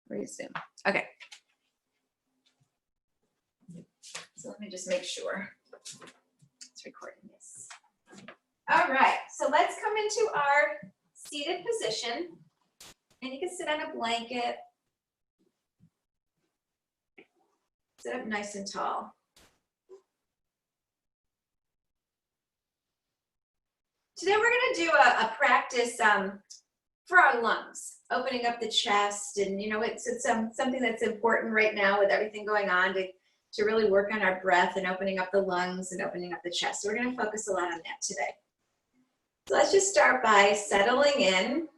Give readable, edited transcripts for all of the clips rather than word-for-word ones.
Resume. Okay. So let me just make sure it's recording this. All right, so let's come into our seated position. And you can sit on a blanket. Sit up nice and tall. Today we're going to do a practice for our lungs, opening up the chest, and you know it's something that's important right now with everything going on to really work on our breath and opening up the lungs and opening up the chest. So we're going to focus a lot on that today. So let's just start by settling in.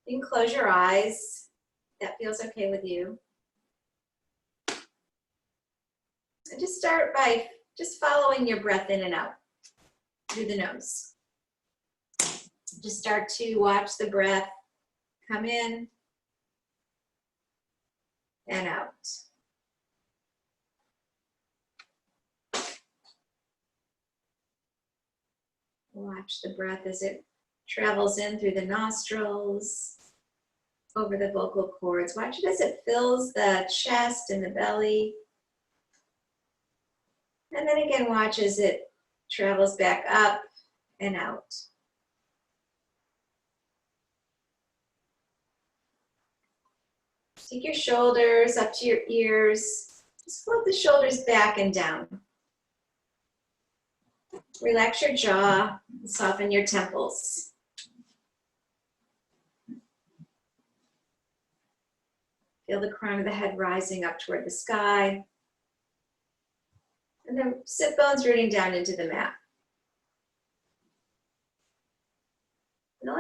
You can close your eyes. That feels okay with you. And just start by just following your breath in and out through the nose. Just start to watch the breath come in and out. Watch the breath as it travels in through the nostrils, over the vocal cords. Watch it as it fills the chest and the belly. And then again, watch as it travels back up and out. Take your shoulders up to your ears. Just float the shoulders back and down. Relax your jaw and soften your temples. Feel the crown of the head rising up toward the sky. And then sit bones rooting down into the mat. Now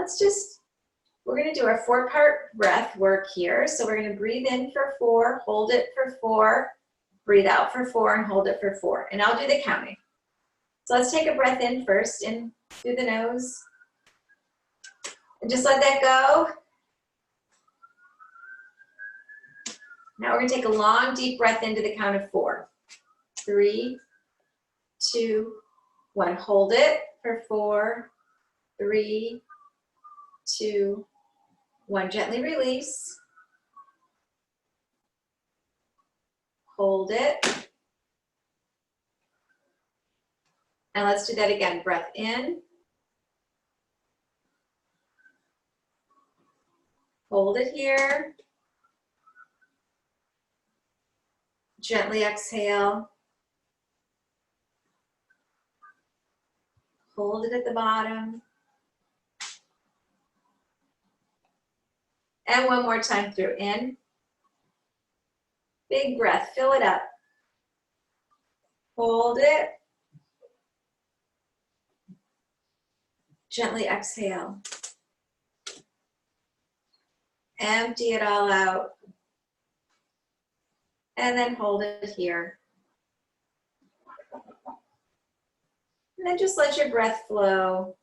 we're going to do our 4-part breath work here. So we're going to breathe in for 4, hold it for 4, breathe out for 4, and hold it for 4. And I'll do the counting. So let's take a breath in first, in through the nose. And just let that go. Now we're going to take a long, deep breath into the count of 4. 3, 2, 1. Hold it for 4, 3, 2, 1. Gently release. Hold it. And let's do that again. Breath in. Hold it here. Gently exhale. Hold it at the bottom. And one more time through. In. Big breath. Fill it up. Hold it. Gently exhale. Empty it all out. And then hold it here. And then just let your breath flow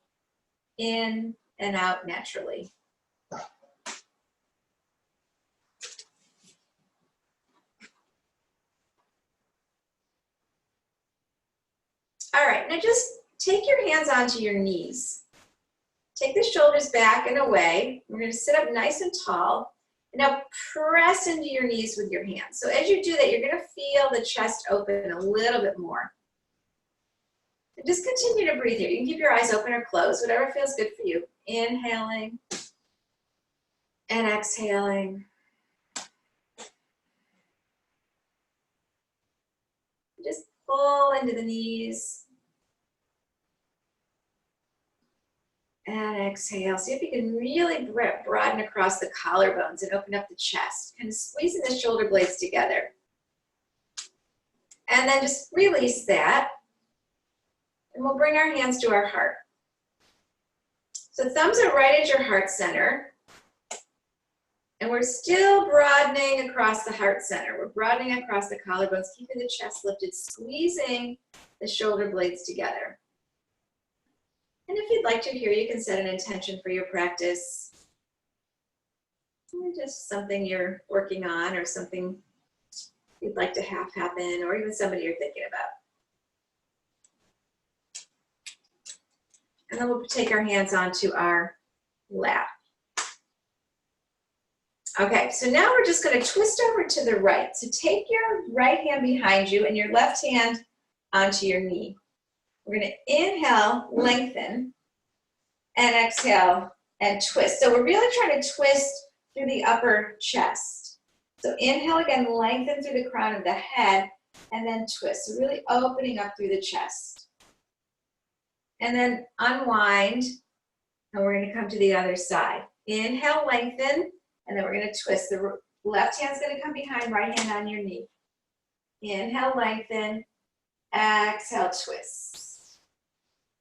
in and out naturally. All right, now just take your hands onto your knees. Take the shoulders back and away. We're going to sit up nice and tall. And now press into your knees with your hands. So as you do that, you're going to feel the chest open a little bit more. And just continue to breathe here. You can keep your eyes open or closed, whatever feels good for you. Inhaling and exhaling. Just pull into the knees. And exhale. See if you can really broaden across the collarbones and open up the chest. Kind of squeezing the shoulder blades together. And then just release that. And we'll bring our hands to our heart. So thumbs are right at your heart center. And we're still broadening across the heart center. We're broadening across the collarbones, keeping the chest lifted, squeezing the shoulder blades together. And if you'd like to here, you can set an intention for your practice. Or just something you're working on or something you'd like to have happen or even somebody you're thinking about. And then we'll take our hands onto our lap. Okay, so now we're just going to twist over to the right. So take your right hand behind you and your left hand onto your knee. We're going to inhale, lengthen, and exhale and twist. So we're really trying to twist through the upper chest. So inhale again, lengthen through the crown of the head, and then twist. So really opening up through the chest. And then unwind, and we're going to come to the other side. Inhale, lengthen, and then we're going to twist. The left hand's going to come behind, right hand on your knee. Inhale, lengthen, exhale, twist.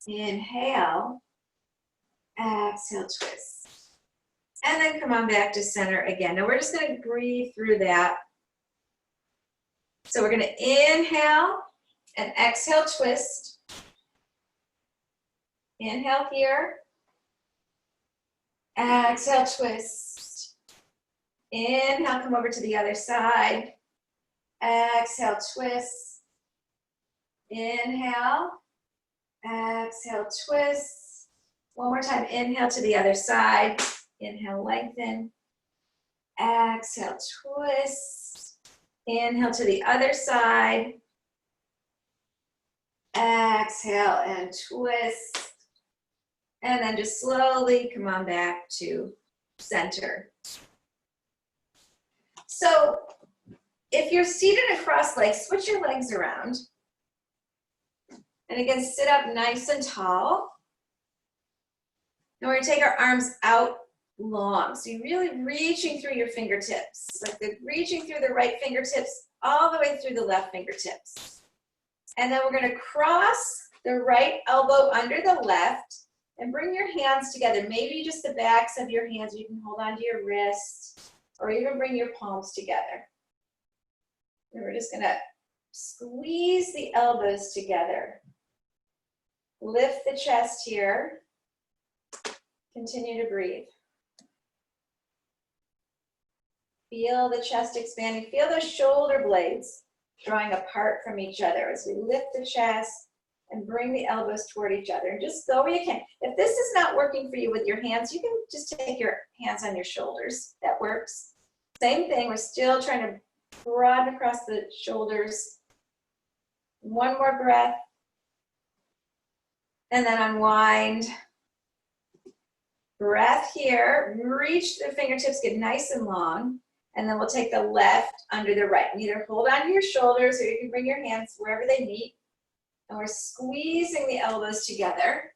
Inhale, exhale, twist. And then come on back to center again. Now we're just going to breathe through that. So we're going to inhale and exhale, twist. Inhale here. Exhale, twist. Inhale, come over to the other side. Exhale, twist. Inhale. Exhale, twist. One more time, inhale to the other side. Inhale, lengthen. Exhale, twist. Inhale to the other side. Exhale and twist. And then just slowly come on back to center. So if you're seated across legs, switch your legs around. And again, sit up nice and tall. And we're going to take our arms out long. So you're really reaching through your fingertips. Like reaching through the right fingertips all the way through the left fingertips. And then we're going to cross the right elbow under the left and bring your hands together. Maybe just the backs of your hands. You can hold onto your wrist or even bring your palms together. And we're just going to squeeze the elbows together. Lift the chest here. Continue to breathe. Feel the chest expanding. Feel those shoulder blades drawing apart from each other as we lift the chest and bring the elbows toward each other. And just go where you can. If this is not working for you with your hands, you can just take your hands on your shoulders. That works. Same thing. We're still trying to broaden across the shoulders. One more breath. And then unwind. Breath here. Reach the fingertips, get nice and long. And then we'll take the left under the right. And either hold on to your shoulders or you can bring your hands wherever they meet. And we're squeezing the elbows together.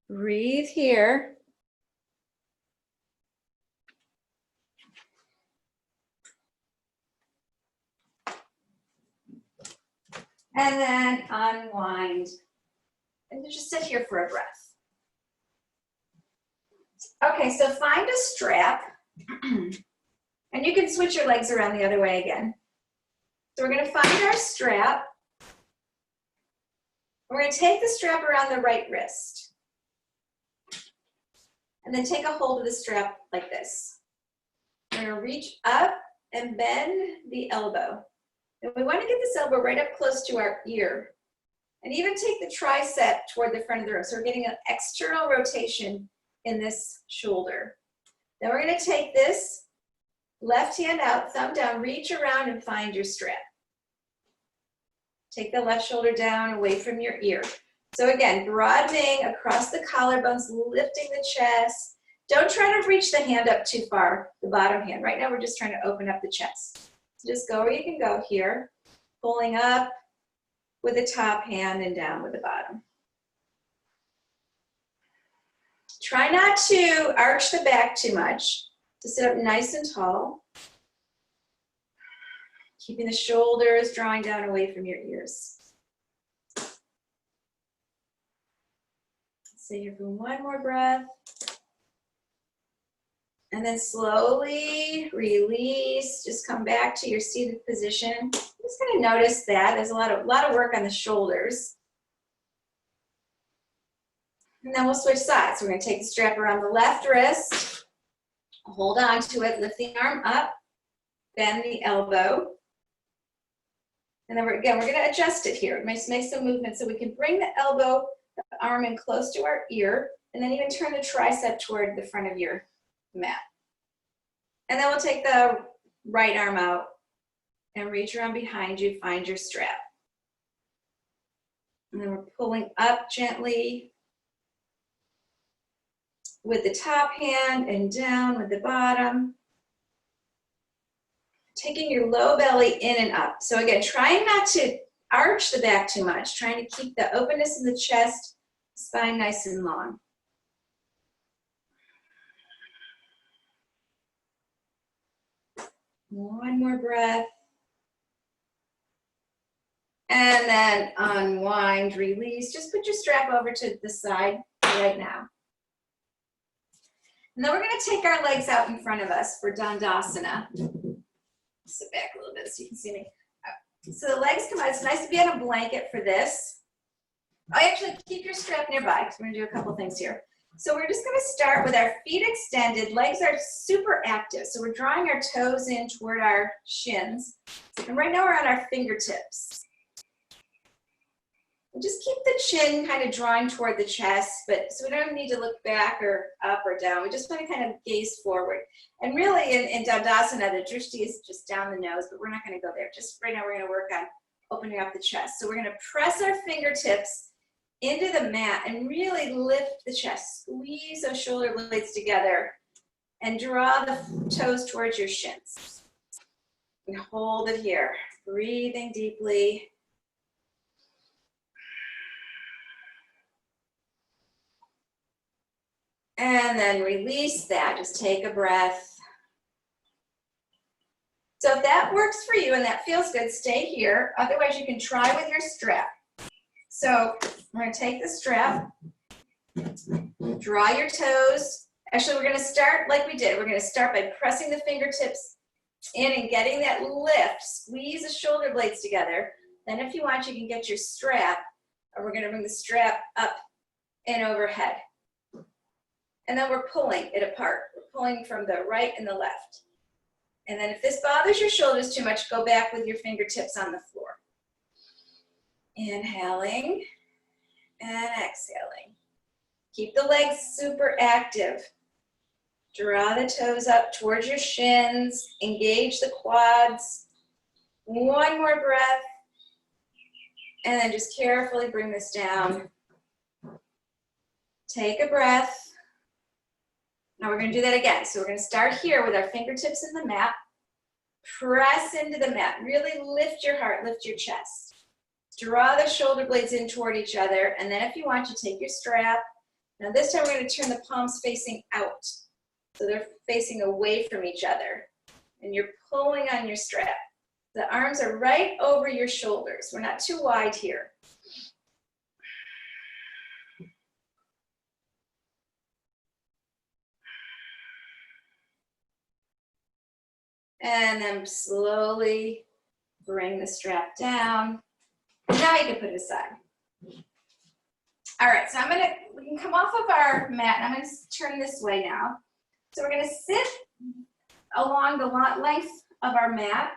Breathe here. And then unwind. And just sit here for a breath. Okay, so find a strap. And you can switch your legs around the other way again. So we're going to find our strap. We're going to take the strap around the right wrist. And then take a hold of the strap like this. We're going to reach up and bend the elbow. And we want to get this elbow right up close to our ear. And even take the tricep toward the front of the room. So we're getting an external rotation in this shoulder. Then we're going to take this left hand out, thumb down, reach around and find your strap. Take the left shoulder down away from your ear. So again, broadening across the collarbones, lifting the chest. Don't try to reach the hand up too far, the bottom hand. Right now we're just trying to open up the chest. So just go where you can go here, pulling up with the top hand and down with the bottom. Try not to arch the back too much. To sit up nice and tall. Keeping the shoulders drawing down away from your ears. Stay here for one more breath. And then slowly release. Just come back to your seated position. I'm just going to notice that. There's a lot of work on the shoulders. And then we'll switch sides. We're going to take the strap around the left wrist. Hold on to it. Lift the arm up. Bend the elbow. And then we're going to adjust it here. Make some movement so we can bring the elbow, the arm in close to our ear, and then even turn the tricep toward the front of your mat. And then we'll take the right arm out and reach around behind you, find your strap. And then we're pulling up gently with the top hand and down with the bottom. Taking your low belly in and up. So again, trying not to arch the back too much, trying to keep the openness in the chest, spine nice and long. One more breath. And then unwind, release. Just put your strap over to the side right now. And then we're going to take our legs out in front of us for Dandasana. Sit back a little bit so you can see me. So the legs come out. It's nice to be on a blanket for this. Oh, actually, keep your strap nearby because we're going to do a couple things here. So we're just going to start with our feet extended. Legs are super active. So we're drawing our toes in toward our shins. And right now we're on our fingertips. And just keep the chin kind of drawing toward the chest, but so we don't need to look back or up or down. We just want to kind of gaze forward. And really in Dandasana, the drishti is just down the nose, but we're not going to go there. Just right now we're going to work on opening up the chest. So we're going to press our fingertips into the mat and really lift the chest. Squeeze those shoulder blades together and draw the toes towards your shins. And hold it here, breathing deeply. And then release that, just take a breath. So if that works for you and that feels good, stay here. Otherwise, you can try with your strap. So we're going to take the strap, draw your toes. Actually, we're going to start like we did. We're going to start by pressing the fingertips in and getting that lift. Squeeze the shoulder blades together. Then if you want, you can get your strap, or we're going to bring the strap up and overhead. And then we're pulling it apart. We're pulling from the right and the left. And then if this bothers your shoulders too much, go back with your fingertips on the floor. Inhaling and exhaling. Keep the legs super active. Draw the toes up towards your shins. Engage the quads. One more breath. And then just carefully bring this down. Take a breath. Now we're going to do that again. So we're going to start here with our fingertips in the mat. Press into the mat. Really lift your heart, lift your chest. Draw the shoulder blades in toward each other. And then if you want, you take your strap. Now this time we're going to turn the palms facing out. So they're facing away from each other. And you're pulling on your strap. The arms are right over your shoulders. We're not too wide here. And then slowly bring the strap down. Now you can put it aside. All right, so we can come off of our mat, and I'm going to turn this way now. So we're going to sit along the length of our mat,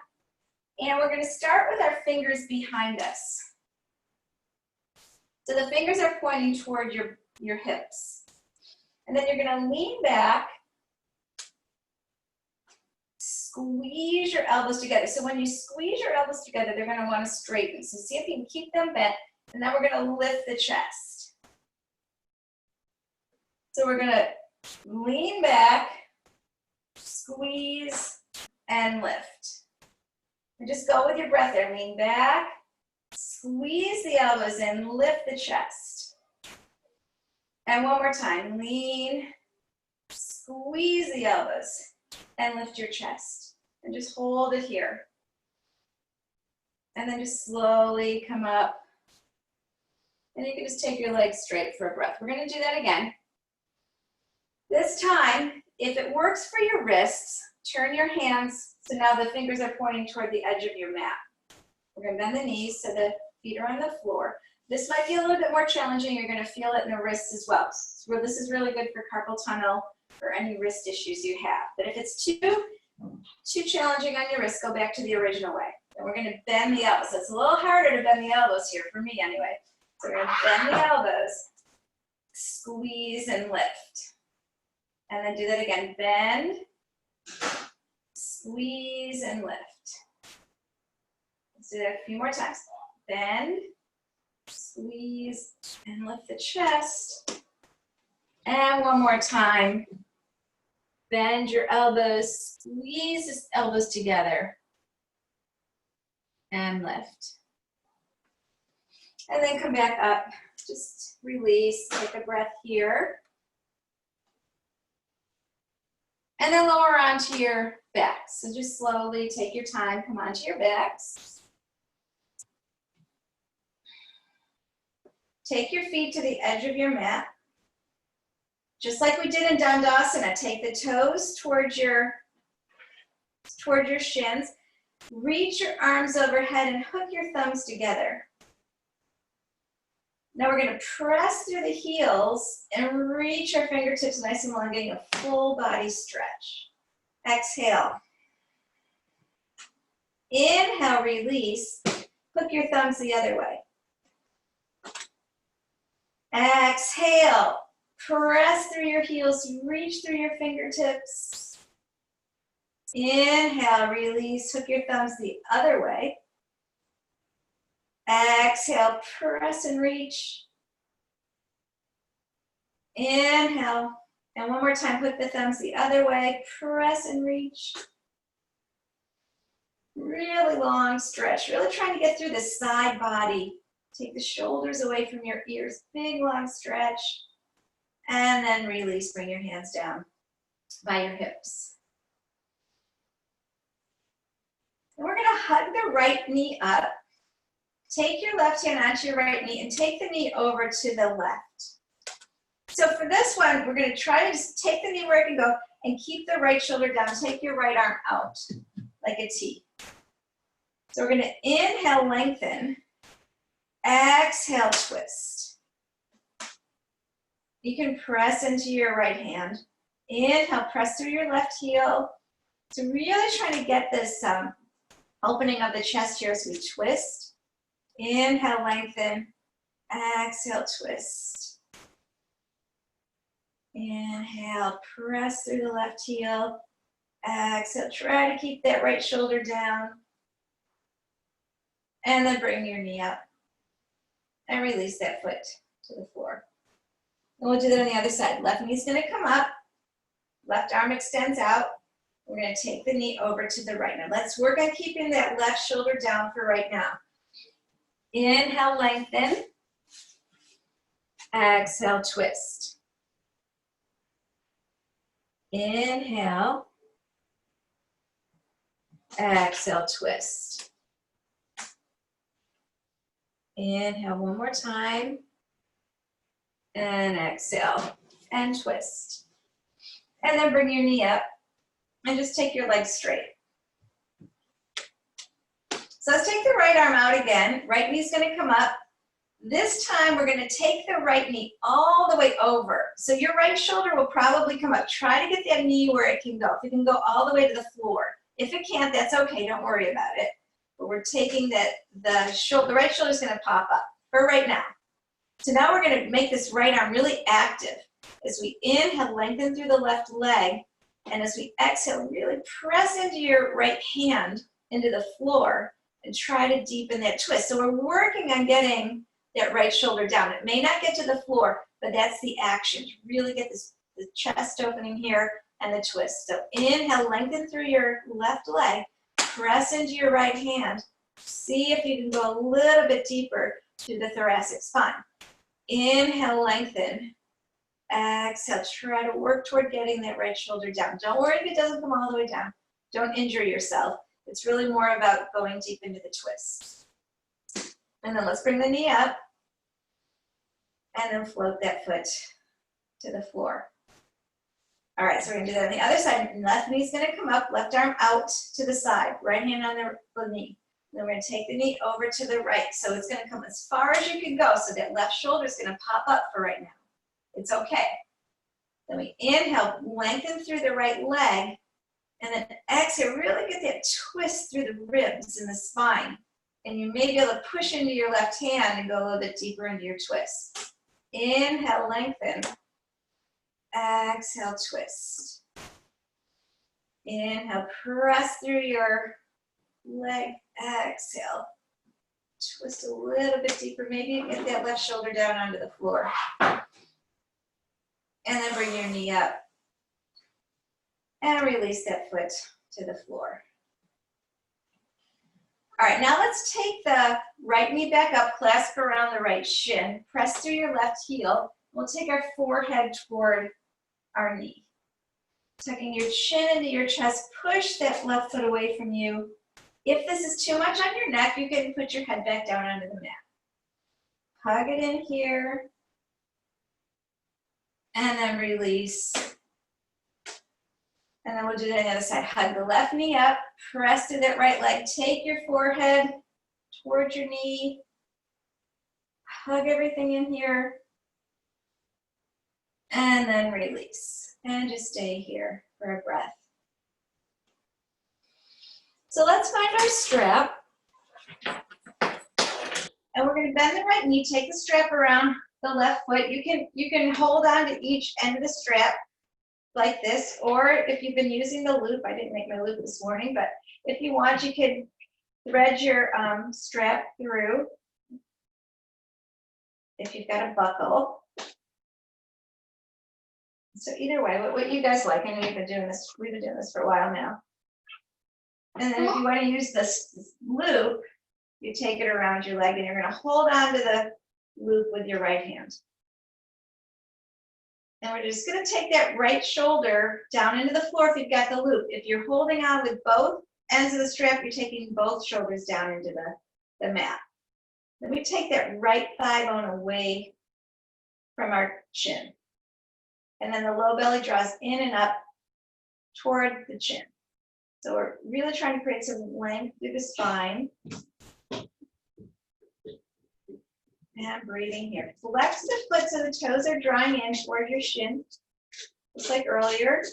and we're going to start with our fingers behind us. So the fingers are pointing toward your hips. And then you're going to lean back. Squeeze your elbows together. So when you squeeze your elbows together, they're going to want to straighten. So see if you can keep them bent, and then we're going to lift the chest. So we're going to lean back, squeeze, and lift. And just go with your breath there. Lean back, squeeze the elbows in, lift the chest. And one more time. Lean, squeeze the elbows, and lift your chest. And just hold it here. And then just slowly come up. And you can just take your legs straight for a breath. We're going to do that again. This time, if it works for your wrists, turn your hands so now the fingers are pointing toward the edge of your mat. We're going to bend the knees so the feet are on the floor. This might be a little bit more challenging. You're going to feel it in the wrists as well. So this is really good for carpal tunnel or any wrist issues you have. But if it's too challenging on your wrist, go back to the original way. And we're gonna bend the elbows. It's a little harder to bend the elbows here, for me anyway. So we're gonna bend the elbows, squeeze and lift. And then do that again, bend, squeeze and lift. Let's do that a few more times. Bend, squeeze, and lift the chest. And one more time. Bend your elbows, squeeze the elbows together, and lift. And then come back up, just release, take a breath here. And then lower onto your backs. So just slowly take your time, come onto your backs. Take your feet to the edge of your mat. Just like we did in Dandasana, take the toes towards your shins. Reach your arms overhead and hook your thumbs together. Now we're going to press through the heels and reach our fingertips nice and long, getting a full body stretch. Exhale. Inhale, release. Hook your thumbs the other way. Exhale. Press through your heels, reach through your fingertips. Inhale, release, hook your thumbs the other way. Exhale, press and reach. Inhale, and one more time, hook the thumbs the other way, press and reach. Really long stretch, really trying to get through the side body. Take the shoulders away from your ears, big long stretch. And then release, bring your hands down by your hips. And we're gonna hug the right knee up. Take your left hand onto your right knee and take the knee over to the left. So for this one, we're gonna try to just take the knee where it can go and keep the right shoulder down. Take your right arm out like a T. So we're gonna inhale, lengthen. Exhale, twist. You can press into your right hand. Inhale, press through your left heel. So really trying to get this opening of the chest here as we twist. Inhale, lengthen. Exhale, twist. Inhale, press through the left heel. Exhale, try to keep that right shoulder down. And then bring your knee up. And release that foot to the floor. And we'll do that on the other side. Left knee's gonna come up. Left arm extends out. We're gonna take the knee over to the right. Now let's work on keeping that left shoulder down for right now. Inhale, lengthen. Exhale, twist. Inhale. Exhale, twist. Inhale one more time. And exhale, and twist. And then bring your knee up, and just take your legs straight. So let's take the right arm out again. Right knee's gonna come up. This time we're gonna take the right knee all the way over. So your right shoulder will probably come up. Try to get that knee where it can go. If it can go all the way to the floor. If it can't, that's okay, don't worry about it. But we're taking the right shoulder's gonna pop up for right now. So now we're gonna make this right arm really active. As we inhale, lengthen through the left leg, and as we exhale, really press into your right hand into the floor and try to deepen that twist. So we're working on getting that right shoulder down. It may not get to the floor, but that's the action. Really get the chest opening here and the twist. So inhale, lengthen through your left leg, press into your right hand. See if you can go a little bit deeper to the thoracic spine. Inhale, lengthen. Exhale, try to work toward getting that right shoulder down. Don't worry if it doesn't come all the way down. Don't injure yourself. It's really more about going deep into the twist. And then let's bring the knee up and then float that foot to the floor. All right, so we're gonna do that on the other side. Left knee's gonna come up, left arm out to the side, right hand on the knee. Then we're gonna take the knee over to the right. So it's gonna come as far as you can go. So that left shoulder's gonna pop up for right now. It's okay. Then we inhale, lengthen through the right leg, And then exhale, really get that twist through the ribs and the spine. And you may be able to push into your left hand and go a little bit deeper into your twist. Inhale, lengthen. Exhale, twist. Inhale, press through your leg. Exhale. Twist a little bit deeper. Maybe get that left shoulder down onto the floor. And then bring your knee up. And release that foot to the floor. All right, now let's take the right knee back up, clasp around the right shin, press through your left heel. We'll take our forehead toward our knee. Tucking your chin into your chest, push that left foot away from you. If this is too much on your neck, you can put your head back down onto the mat. Hug it in here. And then release. And then we'll do that on the other side. Hug the left knee up, press through that right leg. Take your forehead towards your knee. Hug everything in here. And then release. And just stay here for a breath. So let's find our strap. And we're going to bend the right knee, take the strap around the left foot. You can hold on to each end of the strap like this, or if you've been using the loop, I didn't make my loop this morning, but if you want, you can thread your strap through if you've got a buckle. So either way, what you guys like. I know you've been doing this, we've been doing this for a while now. And then if you want to use this loop, you take it around your leg and you're going to hold on to the loop with your right hand. And we're just going to take that right shoulder down into the floor if you've got the loop. If you're holding on with both ends of the strap, you're taking both shoulders down into the mat. Then we take that right thigh bone away from our chin. And then the low belly draws in and up toward the chin. So we're really trying to create some length through the spine. And breathing here. Flex the foot so the toes are drawing in toward your shin, just like earlier.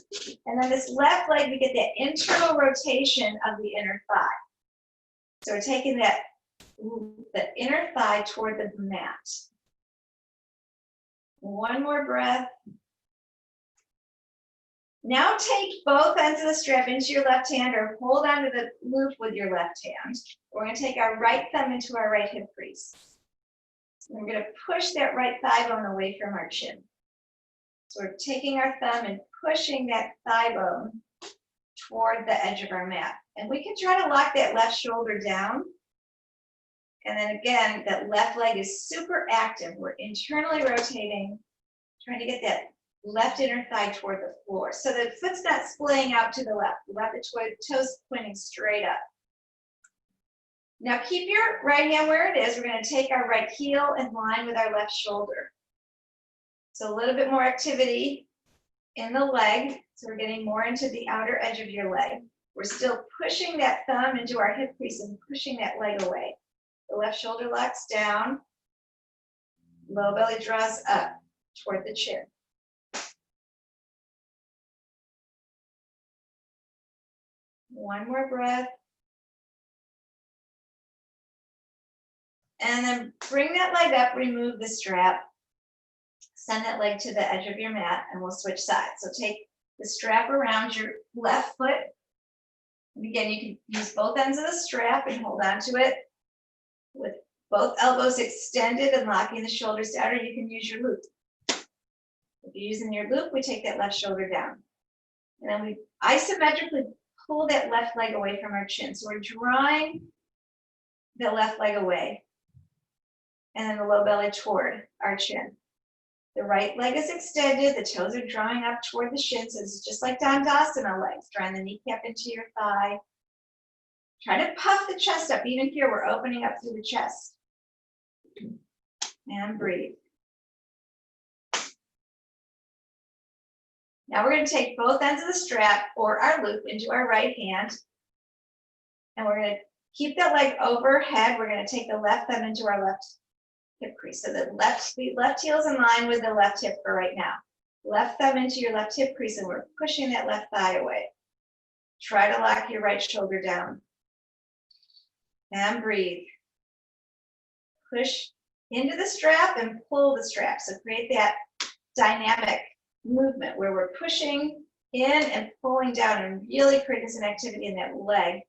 And then this left leg, we get that internal rotation of the inner thigh. So we're taking the inner thigh toward the mat. One more breath. Now take both ends of the strap into your left hand or hold onto the loop with your left hand. We're going to take our right thumb into our right hip crease. We're going to push that right thigh bone away from our chin. So we're taking our thumb and pushing that thigh bone toward the edge of our mat. And we can try to lock that left shoulder down. And then again, that left leg is super active. We're internally rotating, trying to get that left inner thigh toward the floor. So the foot's not splaying out to the left. We want the toes pointing straight up. Now keep your right hand where it is. We're going to take our right heel in line with our left shoulder. So a little bit more activity in the leg. So we're getting more into the outer edge of your leg. We're still pushing that thumb into our hip crease and pushing that leg away. The left shoulder locks down. Low belly draws up toward the chin. One more breath. And then bring that leg up, remove the strap, send that leg to the edge of your mat, and we'll switch sides. So take the strap around your left foot. And again, you can use both ends of the strap and hold on to it with both elbows extended and locking the shoulders down, or you can use your loop. If you're using your loop, we take that left shoulder down. And then we isometrically pull that left leg away from our chin. So we're drawing the left leg away. And then the low belly toward our chin. The right leg is extended, the toes are drawing up toward the shin, so it's just like Dandasana legs, drawing the kneecap into your thigh. Try to puff the chest up. Even here, we're opening up through the chest. And breathe. Now we're going to take both ends of the strap or our loop into our right hand. And we're going to keep that leg overhead. We're going to take the left thumb into our left hip crease. So the left heel is in line with the left hip for right now. Left thumb into your left hip crease, and we're pushing that left thigh away. Try to lock your right shoulder down. And breathe. Push into the strap and pull the strap. So create that dynamic movement where we're pushing in and pulling down and really creating some activity in that leg.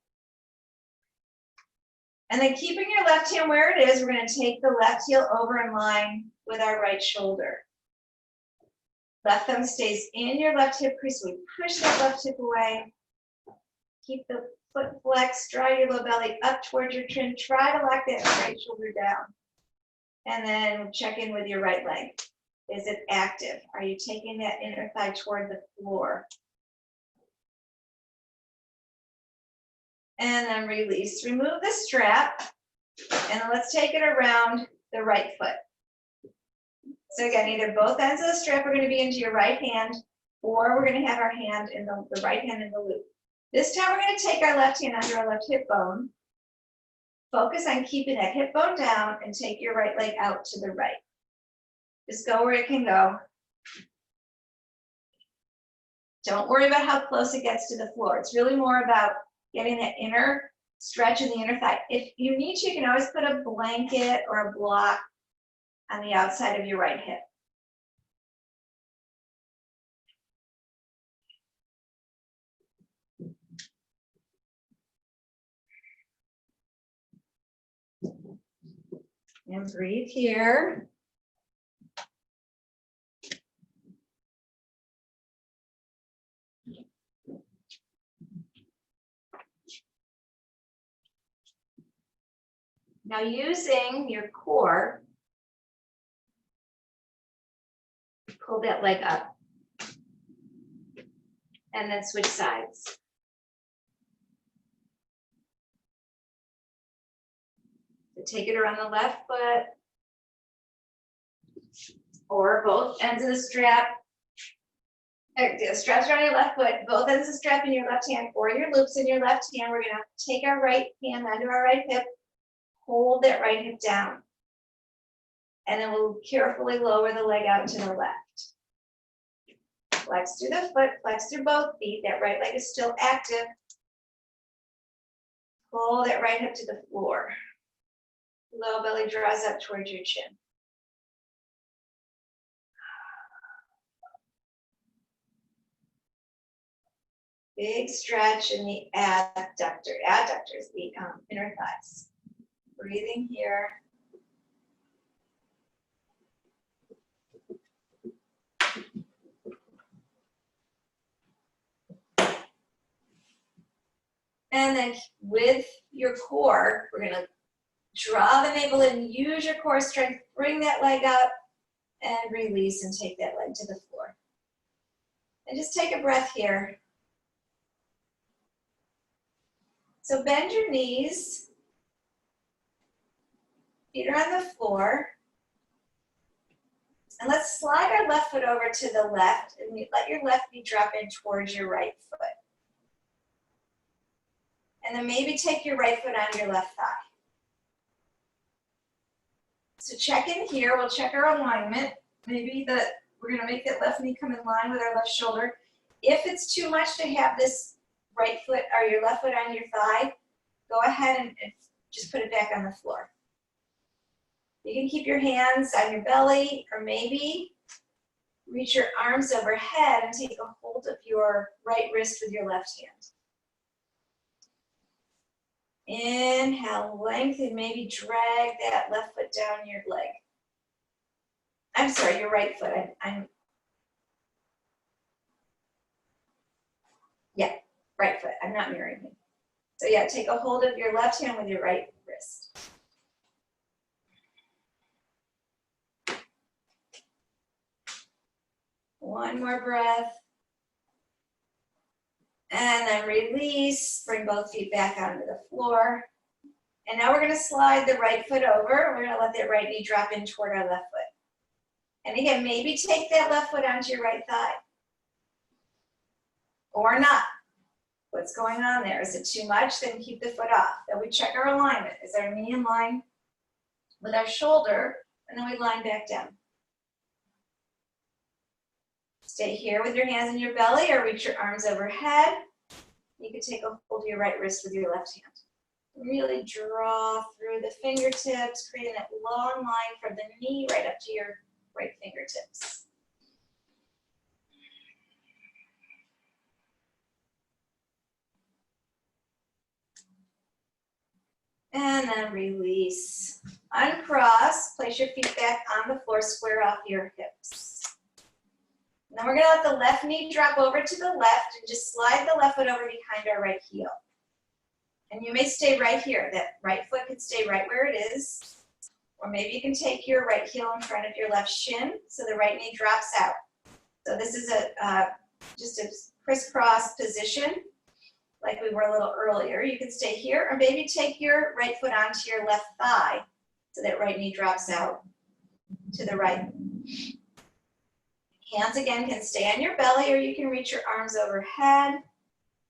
And then keeping your left hand where it is, we're going to take the left heel over in line with our right shoulder. Left thumb stays in your left hip crease. We push that left hip away. Keep the foot flexed, draw your low belly up towards your chin. Try to lock that right shoulder down. And then check in with your right leg. Is it active? Are you taking that inner thigh toward the floor? And then release. Remove the strap. And then let's take it around the right foot. So again, either both ends of the strap are going to be into your right hand, or we're going to have our hand in the right hand in the loop. This time we're going to take our left hand under our left hip bone. Focus on keeping that hip bone down and take your right leg out to the right. Just go where it can go. Don't worry about how close it gets to the floor. It's really more about getting that inner stretch in the inner thigh. If you need to, you can always put a blanket or a block on the outside of your right hip. And breathe here. Now using your core, pull that leg up and then switch sides. So take it around the left foot or both ends of the strap. The straps around your left foot, both ends of the strap in your left hand or your loops in your left hand. We're going to take our right hand under our right hip, hold that right hip down. And then we'll carefully lower the leg out to the left. Flex through the foot, flex through both feet. That right leg is still active. Pull that right hip to the floor. Low belly draws up towards your chin. Big stretch in the adductor. Adductors, the inner thighs. Breathing here. And then with your core, we're going to draw the navel in, use your core strength, bring that leg up, and release and take that leg to the floor. And just take a breath here. So bend your knees, feet are on the floor. And let's slide our left foot over to the left and let your left knee drop in towards your right foot. And then maybe take your right foot on your left thigh. So check in here, we'll check our alignment. Maybe we're gonna make that left knee come in line with our left shoulder. If it's too much to have this right foot or your left foot on your thigh, go ahead and just put it back on the floor. You can keep your hands on your belly or maybe reach your arms overhead and take a hold of your right wrist with your left hand. Inhale, lengthen, maybe drag that left foot down your leg. I'm sorry, your right foot. Yeah, right foot. I'm not mirroring you. So yeah, take a hold of your left hand with your right wrist. One more breath. And then release, bring both feet back onto the floor. And now we're going to slide the right foot over. We're going to let that right knee drop in toward our left foot. And again, maybe take that left foot onto your right thigh. Or not. What's going on there? Is it too much? Then keep the foot off. Then we check our alignment. Is our knee in line with our shoulder? And then we line back down. Stay here with your hands in your belly or reach your arms overhead. You could take a hold of your right wrist with your left hand. Really draw through the fingertips, creating that long line from the knee right up to your right fingertips. And then release. Uncross, place your feet back on the floor, square off your hips. Then we're gonna let the left knee drop over to the left and just slide the left foot over behind our right heel. And you may stay right here. That right foot can stay right where it is. Or maybe you can take your right heel in front of your left shin so the right knee drops out. So this is just a crisscross position like we were a little earlier. You can stay here or maybe take your right foot onto your left thigh so that right knee drops out to the right. Hands again can stay on your belly or you can reach your arms overhead.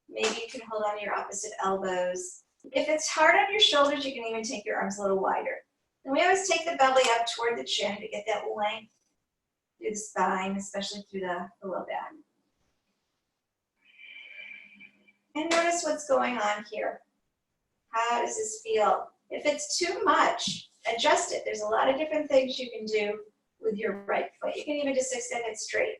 Maybe you can hold on to your opposite elbows. If it's hard on your shoulders, you can even take your arms a little wider. And we always take the belly up toward the chin to get that length through the spine, especially through the low back. And notice what's going on here. How does this feel? If it's too much, adjust it. There's a lot of different things you can do with your right foot. You can even just extend it straight.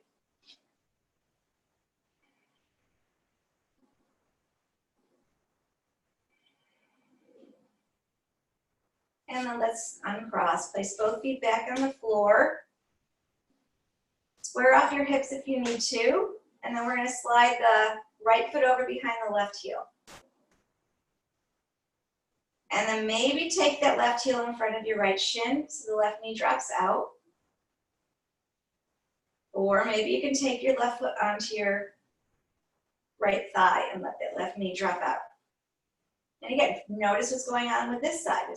And then let's uncross. Place both feet back on the floor. Square off your hips if you need to. And then we're going to slide the right foot over behind the left heel. And then maybe take that left heel in front of your right shin so the left knee drops out. Or maybe you can take your left foot onto your right thigh and let that left knee drop out. And again, notice what's going on with this side.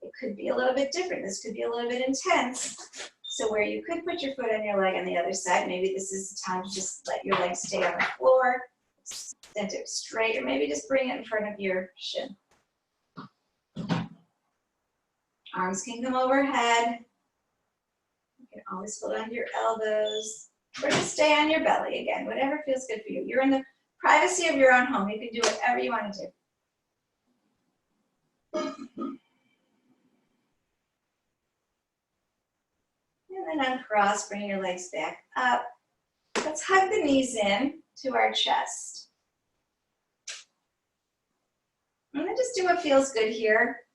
It could be a little bit different. This could be a little bit intense. So where you could put your foot on your leg on the other side, maybe this is the time to just let your leg stay on the floor, extend it straight, or maybe just bring it in front of your shin. Arms can come overhead. You can always hold on to your elbows, or just stay on your belly again, whatever feels good for you. You're in the privacy of your own home. You can do whatever you want to do. And then uncross, bring your legs back up. Let's hug the knees in to our chest. And then just do what feels good here.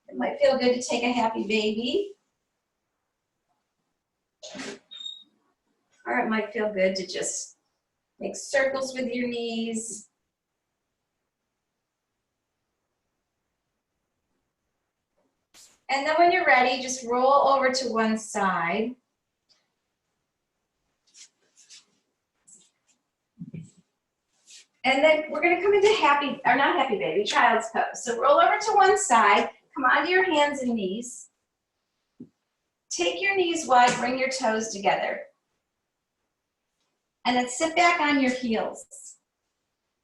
It might feel good to take a happy baby. Or it might feel good to just make circles with your knees. And then when you're ready, just roll over to one side. And then we're going to come into child's pose. So roll over to one side, come onto your hands and knees. Take your knees wide, bring your toes together. And then sit back on your heels.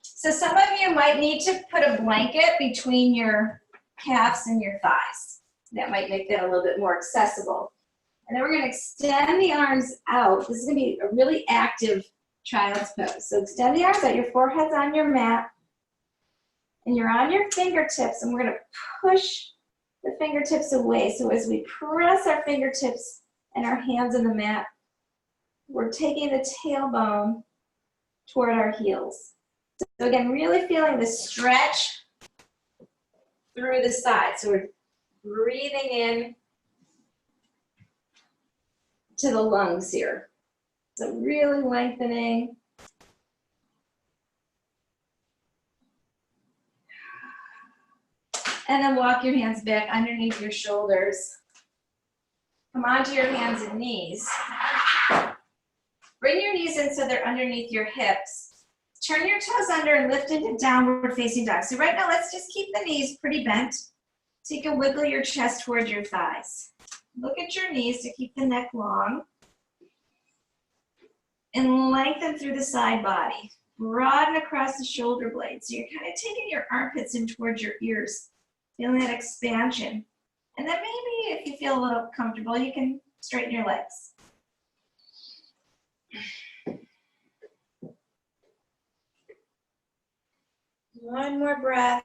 So some of you might need to put a blanket between your calves and your thighs. That might make that a little bit more accessible. And then we're going to extend the arms out. This is going to be a really active child's pose. So extend the arms out, your forehead's on your mat, and you're on your fingertips, and we're going to push the fingertips away. So as we press our fingertips and our hands on the mat, we're taking the tailbone toward our heels. So again, really feeling the stretch through the side. So we're breathing in to the lungs here. So really lengthening. And then walk your hands back underneath your shoulders. Come onto your hands and knees. Bring your knees in so they're underneath your hips. Turn your toes under and lift into downward facing dog. So right now, let's just keep the knees pretty bent so you can wiggle your chest towards your thighs. Look at your knees to keep the neck long. And lengthen through the side body. Broaden across the shoulder blades. So you're kind of taking your armpits in towards your ears. Feeling that expansion. And then maybe if you feel a little comfortable, you can straighten your legs. One more breath.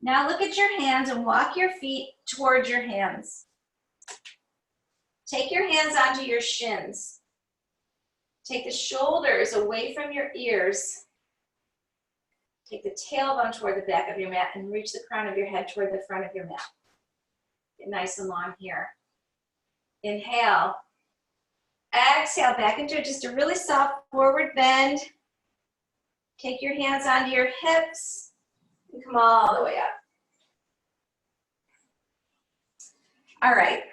Now look at your hands and walk your feet towards your hands. Take your hands onto your shins. Take the shoulders away from your ears. Take the tailbone toward the back of your mat and reach the crown of your head toward the front of your mat. Get nice and long here. Inhale. Exhale back into just a really soft forward bend. Take your hands onto your hips and come all the way up. All right.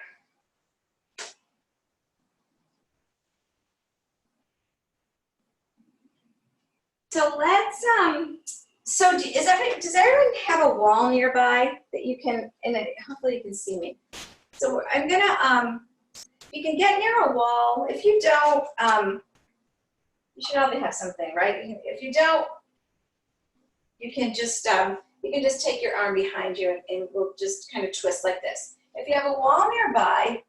So let's, does everyone have a wall nearby that you can, and hopefully you can see me. So I'm gonna, you can get near a wall. If you don't, you should probably have something, right? If you don't, you can just take your arm behind you and we'll just kind of twist like this. If you have a wall nearby,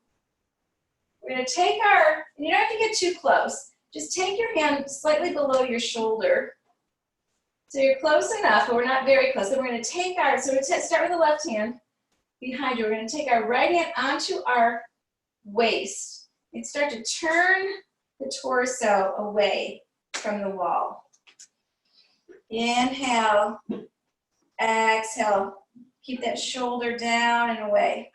we're gonna take our, and you don't have to get too close, just take your hand slightly below your shoulder. So you're close enough, but we're not very close. Then we're gonna take our, so we're start with the left hand behind you. We're gonna take our right hand onto our waist and start to turn the torso away from the wall. Inhale, exhale. Keep that shoulder down and away.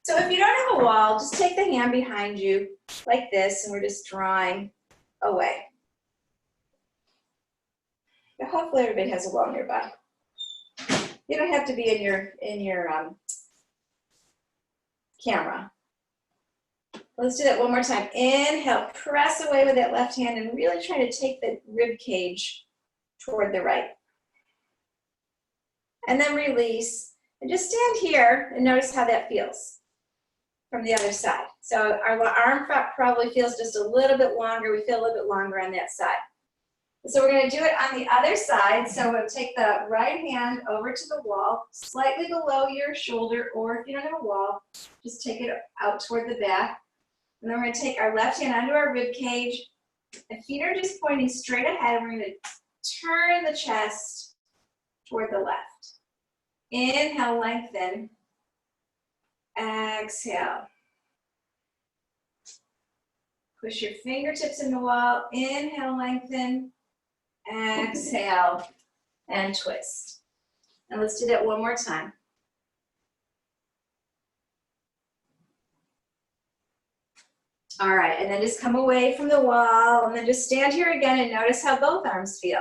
So if you don't have a wall, just take the hand behind you like this, and we're just drawing away. But hopefully everybody has a wall nearby. You don't have to be in your camera. Let's do that one more time. Inhale, press away with that left hand and really try to take the rib cage toward the right. And then release. And just stand here and notice how that feels from the other side. So our arm probably feels just a little bit longer. We feel a little bit longer on that side. So we're going to do it on the other side. So we'll take the right hand over to the wall, slightly below your shoulder, or if you don't have a wall, just take it out toward the back. And then we're going to take our left hand onto our rib cage. The feet are just pointing straight ahead, and we're going to turn the chest toward the left. Inhale, lengthen. Exhale. Push your fingertips in the wall. Inhale, lengthen. Exhale, and twist. And let's do that one more time. All right, and then just come away from the wall, and then just stand here again and notice how both arms feel.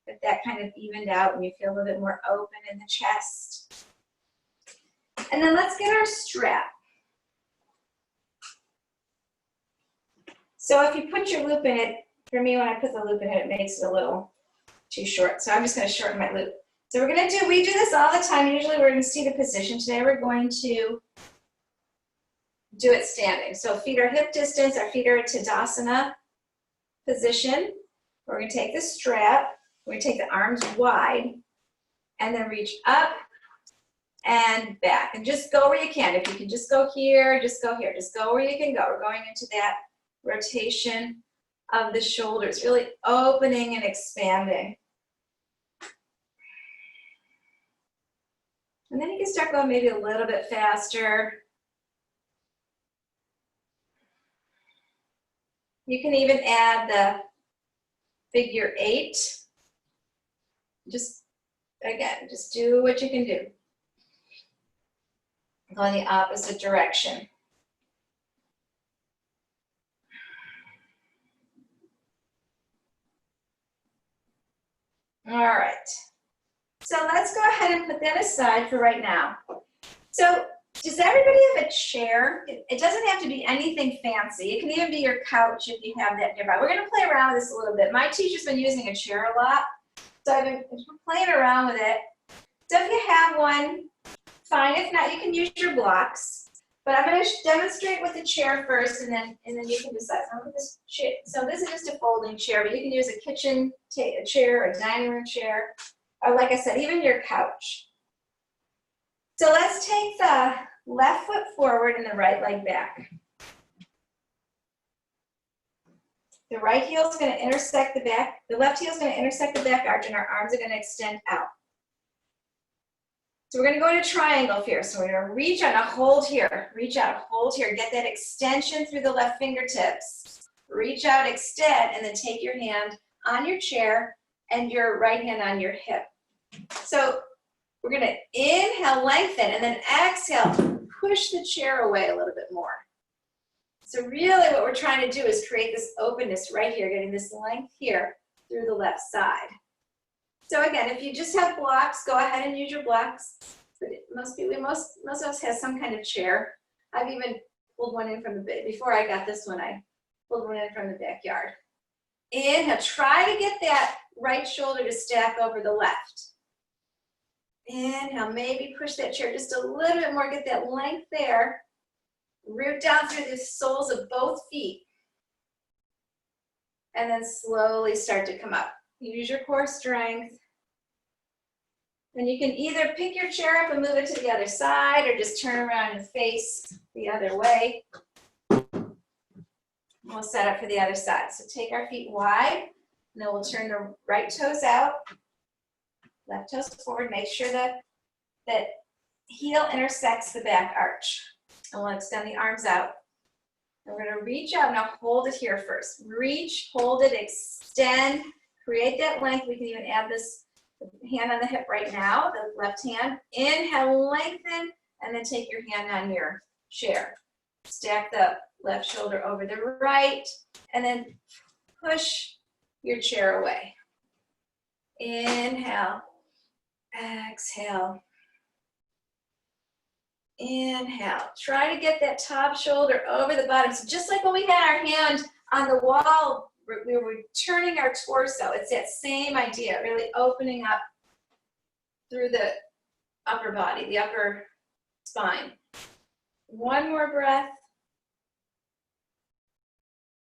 If that kind of evened out and you feel a little bit more open in the chest. And then let's get our strap. So if you put your loop in it, for me, when I put the loop in it, it makes it a little too short. So I'm just going to shorten my loop. So we're going to do, we do this all the time. Usually we're in seated position. Today we're going to do it standing. So feet are hip distance, our feet are in Tadasana position. We're going to take the strap, we're going to take the arms wide, and then reach up and back. And just go where you can. If you can just go here, just go here. Just go where you can go. We're going into that rotation of the shoulders, really opening and expanding. And then you can start going maybe a little bit faster. You can even add the figure 8. Just, again, just do what you can do. Go in the opposite direction. All right. So let's go ahead and put that aside for right now. So does everybody have a chair? It doesn't have to be anything fancy. It can even be your couch if you have that nearby. We're going to play around with this a little bit. My teacher's been using a chair a lot, so I've been playing around with it. So if you have one, fine. If not, you can use your blocks. But I'm going to demonstrate with the chair first, and then you can decide. So this is just a folding chair, but you can use a kitchen chair, a dining room chair, or like I said, even your couch. So let's take the left foot forward and the right leg back. The right heel is going to intersect the back. The left heel is going to intersect the back arch, and our arms are going to extend out. So we're going to go into triangle here. So we're going to reach out, now hold here. Reach out, hold here. Get that extension through the left fingertips. Reach out, extend, and then take your hand on your chair and your right hand on your hip. So we're going to inhale, lengthen, and then exhale, push the chair away a little bit more. So really what we're trying to do is create this openness right here, getting this length here through the left side. So again, if you just have blocks, go ahead and use your blocks. But most of us have some kind of chair. I've even pulled one in from the, before I got this one, I pulled one in from the backyard. Inhale, try to get that right shoulder to stack over the left. Inhale, maybe push that chair just a little bit more, get that length there. Root down through the soles of both feet. And then slowly start to come up. Use your core strength. Then you can either pick your chair up and move it to the other side or just turn around and face the other way. We'll set up for the other side. So take our feet wide, and then we'll turn the right toes out, left toes forward. Make sure that that heel intersects the back arch. And we'll extend the arms out. And we're going to reach out. Now hold it here first. Reach, hold it, extend, create that length. We can even add this hand on the hip right now, the left hand. Inhale, lengthen, and then take your hand on your chair. Stack the left shoulder over the right, and then push your chair away. Inhale, exhale. Inhale. Try to get that top shoulder over the bottom. So just like when we had our hand on the wall, we were turning our torso. It's that same idea, really opening up through the upper body, the upper spine. One more breath.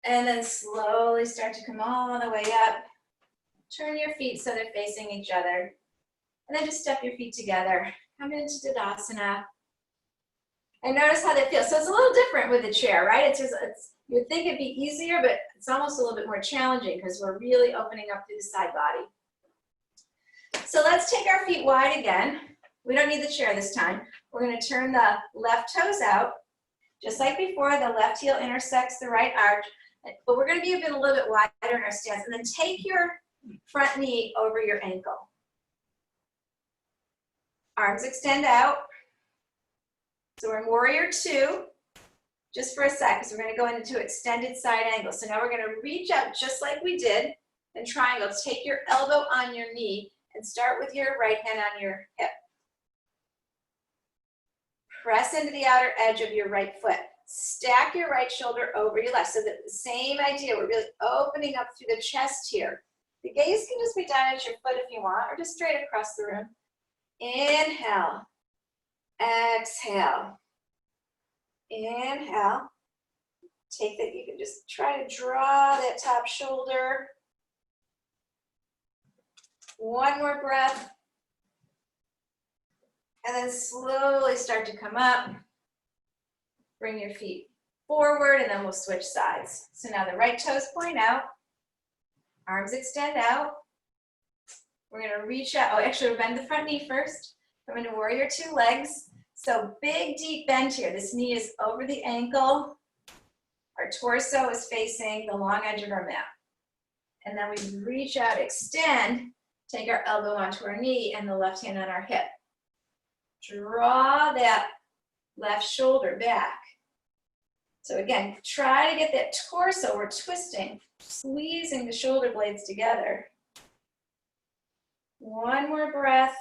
And then slowly start to come all the way up. Turn your feet so they're facing each other. And then just step your feet together. Come into Tadasana. And notice how they feel. So it's a little different with the chair, right? You would think it'd be easier, but it's almost a little bit more challenging because we're really opening up through the side body. So let's take our feet wide again. We don't need the chair this time. We're going to turn the left toes out. Just like before, the left heel intersects the right arch. But we're going to be a little bit wider in our stance. And then take your front knee over your ankle. Arms extend out. So we're in warrior two, just for a sec, because we're going to go into extended side angle. So now we're going to reach out just like we did in triangle. Take your elbow on your knee and start with your right hand on your hip. Press into the outer edge of your right foot. Stack your right shoulder over your left. So the same idea, we're really opening up through the chest here. The gaze can just be down at your foot if you want, or just straight across the room. Inhale. Exhale. Inhale. Take that, you can just try to draw that top shoulder. One more breath. And then slowly start to come up. Bring your feet forward, and then we'll switch sides. So now the right toes point out. Arms extend out. We're going to reach out. Oh, actually, we'll bend the front knee first. Come into warrior two legs. So big, deep bend here. This knee is over the ankle. Our torso is facing the long edge of our mat. And then we reach out, extend, take our elbow onto our knee and the left hand on our hip. Draw that left shoulder back. So again, try to get that torso, we're twisting, squeezing the shoulder blades together. One more breath.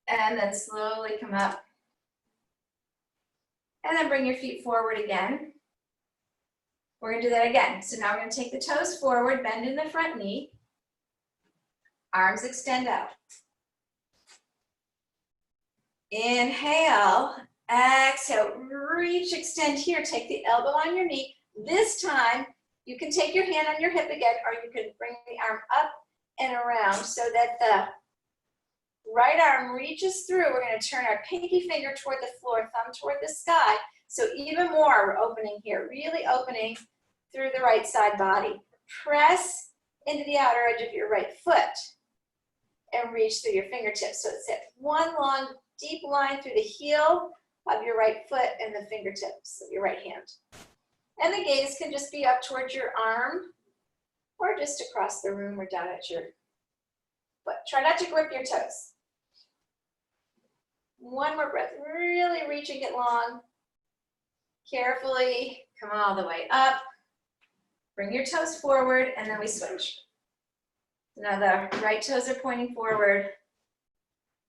And then slowly come up. And then bring your feet forward again. We're going to do that again. So now we're going to take the toes forward, bend in the front knee. Arms extend out. Inhale, exhale, reach, extend here. Take the elbow on your knee. This time, you can take your hand on your hip again, or you can bring the arm up and around so that the right arm reaches through. We're going to turn our pinky finger toward the floor, thumb toward the sky. So even more, we're opening here, really opening through the right side body. Press into the outer edge of your right foot and reach through your fingertips. So it's that one long, deep line through the heel of your right foot and the fingertips of your right hand. And the gaze can just be up towards your arm or just across the room or down at your foot. Try not to grip your toes. One more breath, really reaching it long. Carefully come all the way up. Bring your toes forward and then we switch. Now the right toes are pointing forward.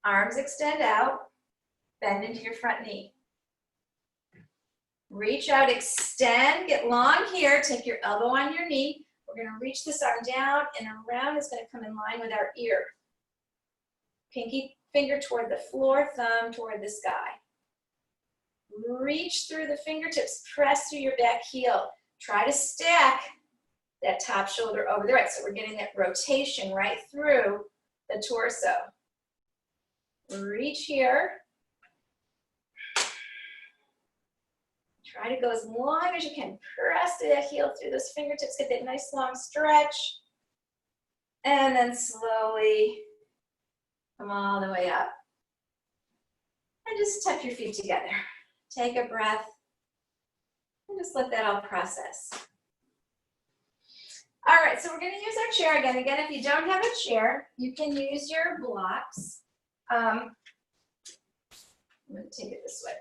Arms extend out. Bend into your front knee. Reach out, extend, get long here. Take your elbow on your knee. We're going to reach this arm down and around. It's going to come in line with our ear. Pinky finger toward the floor, thumb toward the sky. Reach through the fingertips, press through your back heel. Try to stack that top shoulder over the right. So we're getting that rotation right through the torso. Reach here. Try to go as long as you can. Press that heel through those fingertips. Get that nice long stretch. And then slowly come all the way up. And just tuck your feet together. Take a breath. And just let that all process. All right, so we're going to use our chair again. Again, if you don't have a chair, you can use your blocks. I'm going to take it this way.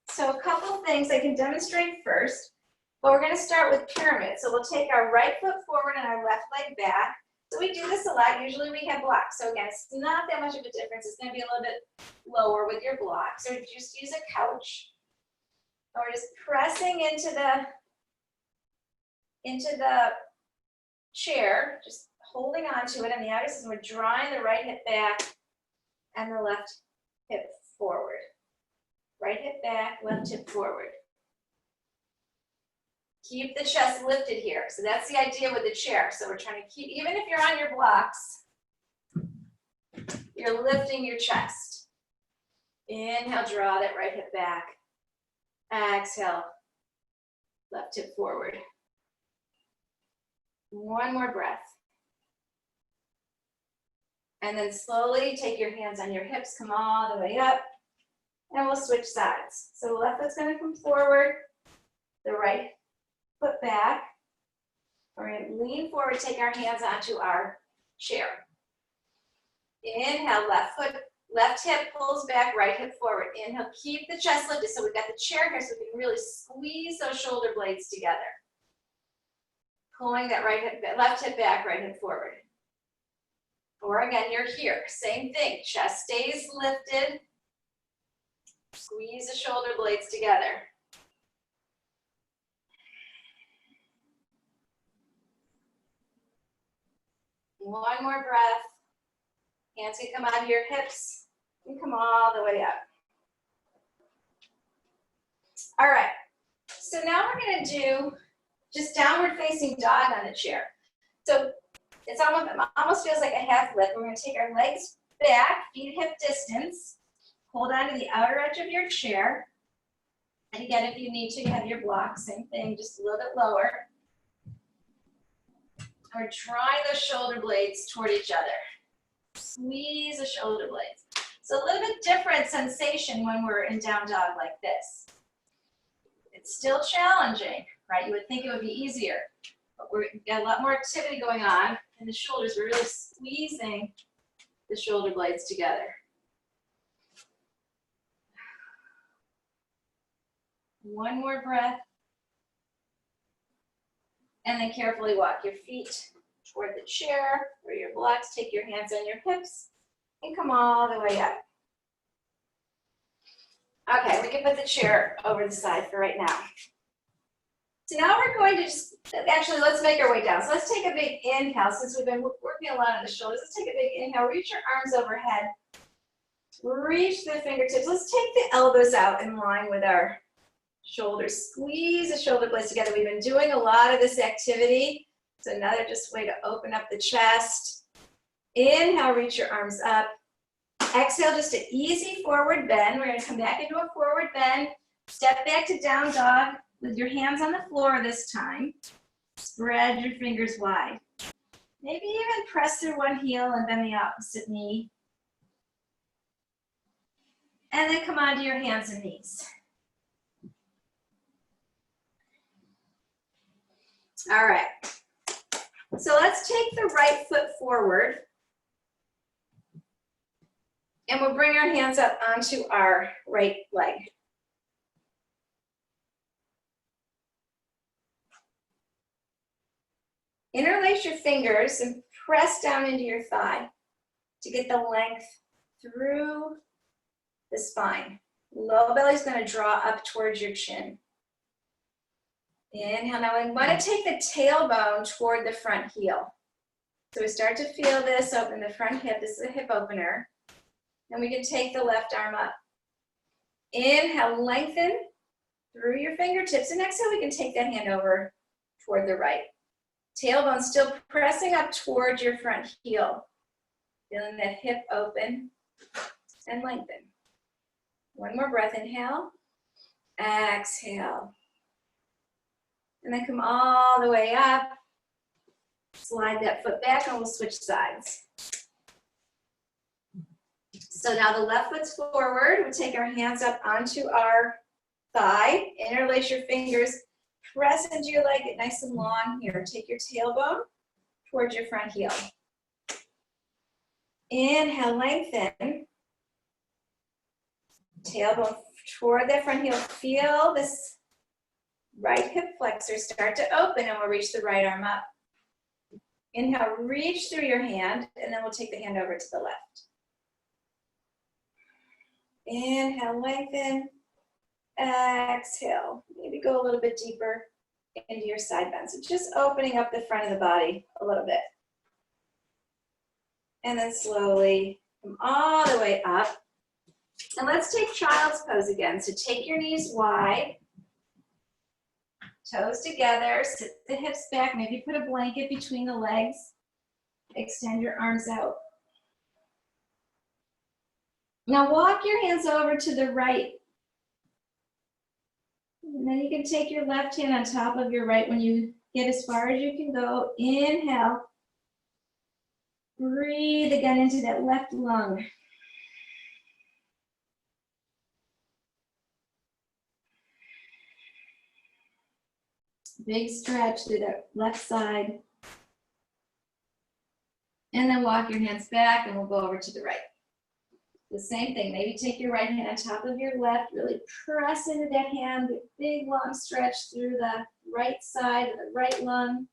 So a couple things I can demonstrate first, but we're going to start with pyramid. So we'll take our right foot forward and our left leg back. So we do this a lot. Usually we have blocks. So again, it's not that much of a difference. It's going to be a little bit lower with your blocks. Or just use a couch. Or just pressing into the chair, just holding on to it on the outer side. We're drawing the right hip back and the left hip forward. Right hip back, left hip forward. Keep the chest lifted here. So that's the idea with the chair. So we're trying to keep, even if you're on your blocks, you're lifting your chest. Inhale, draw that right hip back. Exhale, left hip forward. One more breath. And then slowly take your hands on your hips, come all the way up. And we'll switch sides. So the left foot's going to come forward, the right foot back. We're going to lean forward, take our hands onto our chair. Inhale, left hip pulls back, right hip forward. Inhale, keep the chest lifted. So we've got the chair here so we can really squeeze those shoulder blades together. Pulling that left hip back, right hip forward. Or again, you're here. Same thing. Chest stays lifted. Squeeze the shoulder blades together. One more breath. Hands can come out of your hips and come all the way up. All right. So now we're going to do just downward facing dog on the chair. So it almost feels like a half lift. We're going to take our legs back, feet hip distance. Hold on to the outer edge of your chair. And again, if you need to, you have your block, same thing, just a little bit lower. And we're drawing those shoulder blades toward each other. Squeeze the shoulder blades. So a little bit different sensation when we're in down dog like this. It's still challenging, right? You would think it would be easier, but we've got a lot more activity going on in the shoulders. We're really squeezing the shoulder blades together. One more breath. And then carefully walk your feet toward the chair or your blocks. Take your hands on your hips and come all the way up. Okay, we can put the chair over the side for right now. So now we're going to let's make our way down. So let's take a big inhale since we've been working a lot on the shoulders. Let's take a big inhale, reach your arms overhead. Reach the fingertips. Let's take the elbows out in line with our shoulders. Squeeze the shoulder blades together. We've been doing a lot of this activity. So another just way to open up the chest. Inhale, reach your arms up. Exhale, just an easy forward bend. We're gonna come back into a forward bend. Step back to down dog with your hands on the floor this time. Spread your fingers wide. Maybe even press through one heel and bend the opposite knee. And then come onto your hands and knees. All right. So let's take the right foot forward. And we'll bring our hands up onto our right leg. Interlace your fingers and press down into your thigh to get the length through the spine. Low belly is going to draw up towards your chin. Inhale. Now we want to take the tailbone toward the front heel. So we start to feel this open the front hip. This is a hip opener. And we can take the left arm up. Inhale, lengthen through your fingertips. And exhale, we can take that hand over toward the right. Tailbone still pressing up towards your front heel. Feeling that hip open and lengthen. One more breath, inhale. Exhale. And then come all the way up. Slide that foot back and we'll switch sides. So now the left foot's forward. We'll take our hands up onto our thigh. Interlace your fingers. Press into your leg. Get nice and long here. Take your tailbone towards your front heel. Inhale, lengthen. Tailbone toward that front heel. Feel this right hip flexor start to open and we'll reach the right arm up. Inhale, reach through your hand and then we'll take the hand over to the left. Inhale, lengthen. Exhale. Maybe go a little bit deeper into your side bend. So just opening up the front of the body a little bit. And then slowly come all the way up. And let's take child's pose again. So take your knees wide. Toes together. Sit the hips back. Maybe put a blanket between the legs. Extend your arms out. Now walk your hands over to the right. And then you can take your left hand on top of your right when you get as far as you can go. Inhale. Breathe again into that left lung. Big stretch through that left side. And then walk your hands back and we'll go over to the right. The same thing, maybe take your right hand on top of your left, really press into that hand, big long stretch through the right side of the right lung.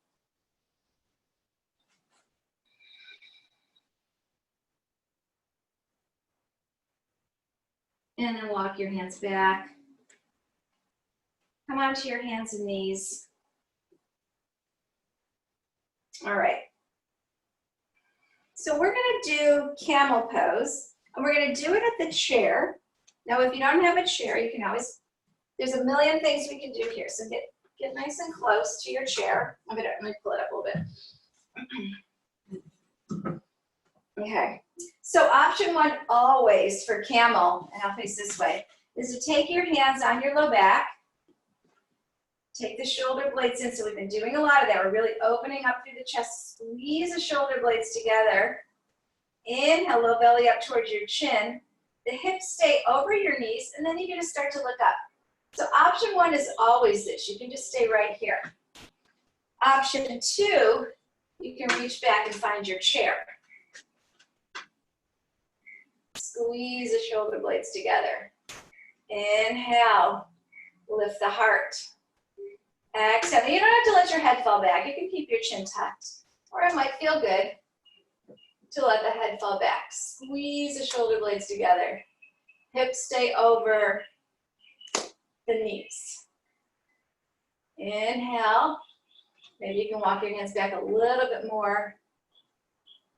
And then walk your hands back. Come onto your hands and knees. All right. So we're gonna do camel pose. And we're going to do it at the chair. Now, if you don't have a chair, you can always, there's a million things we can do here. So get nice and close to your chair. Let me pull it up a little bit. Okay. So option one always for camel, and I'll face this way, is to take your hands on your low back. Take the shoulder blades in. So we've been doing a lot of that. We're really opening up through the chest. Squeeze the shoulder blades together. Inhale, low belly up towards your chin. The hips stay over your knees, and then you're gonna start to look up. So option one is always this. You can just stay right here. Option two, you can reach back and find your chair. Squeeze the shoulder blades together. Inhale, lift the heart. Exhale. You don't have to let your head fall back. You can keep your chin tucked, or it might feel good to let the head fall back. Squeeze the shoulder blades together. Hips stay over the knees. Inhale. Maybe you can walk your hands back a little bit more.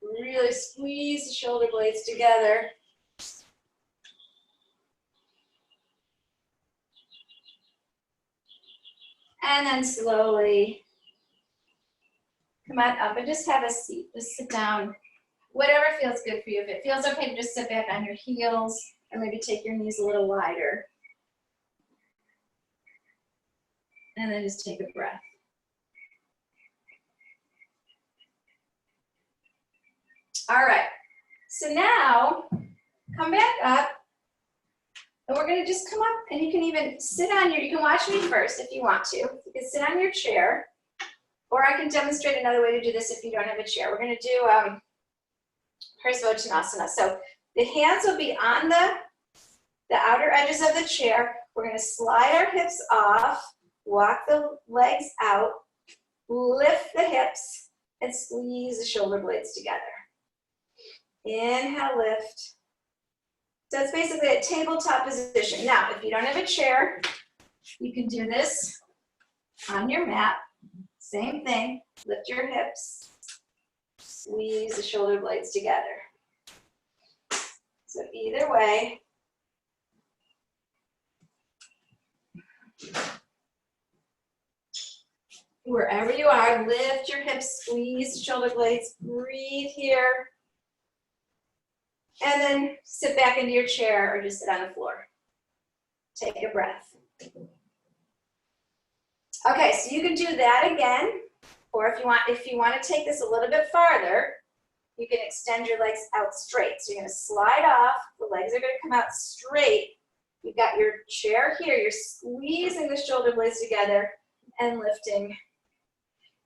Really squeeze the shoulder blades together. And then slowly come on up and just have a seat. Just sit down whatever feels good for you. If it feels okay to just sit back on your heels or maybe take your knees a little wider. And then just take a breath. All right, so now come back up and we're gonna just come up and you can even sit on your, you can watch me first if you want to. You can sit on your chair or I can demonstrate another way to do this if you don't have a chair. We're gonna do Parsvottanasana. So the hands will be on the outer edges of the chair. We're gonna slide our hips off, walk the legs out, lift the hips, and squeeze the shoulder blades together. Inhale, lift. So it's basically a tabletop position. Now, if you don't have a chair, you can do this on your mat. Same thing, lift your hips, squeeze the shoulder blades together. So either way, wherever you are, lift your hips, squeeze the shoulder blades, breathe here. And then sit back into your chair or just sit on the floor. Take a breath. Okay, so you can do that again, or if you want to take this a little bit farther, you can extend your legs out straight. So you're going to slide off, the legs are going to come out straight. You've got your chair here, you're squeezing the shoulder blades together and lifting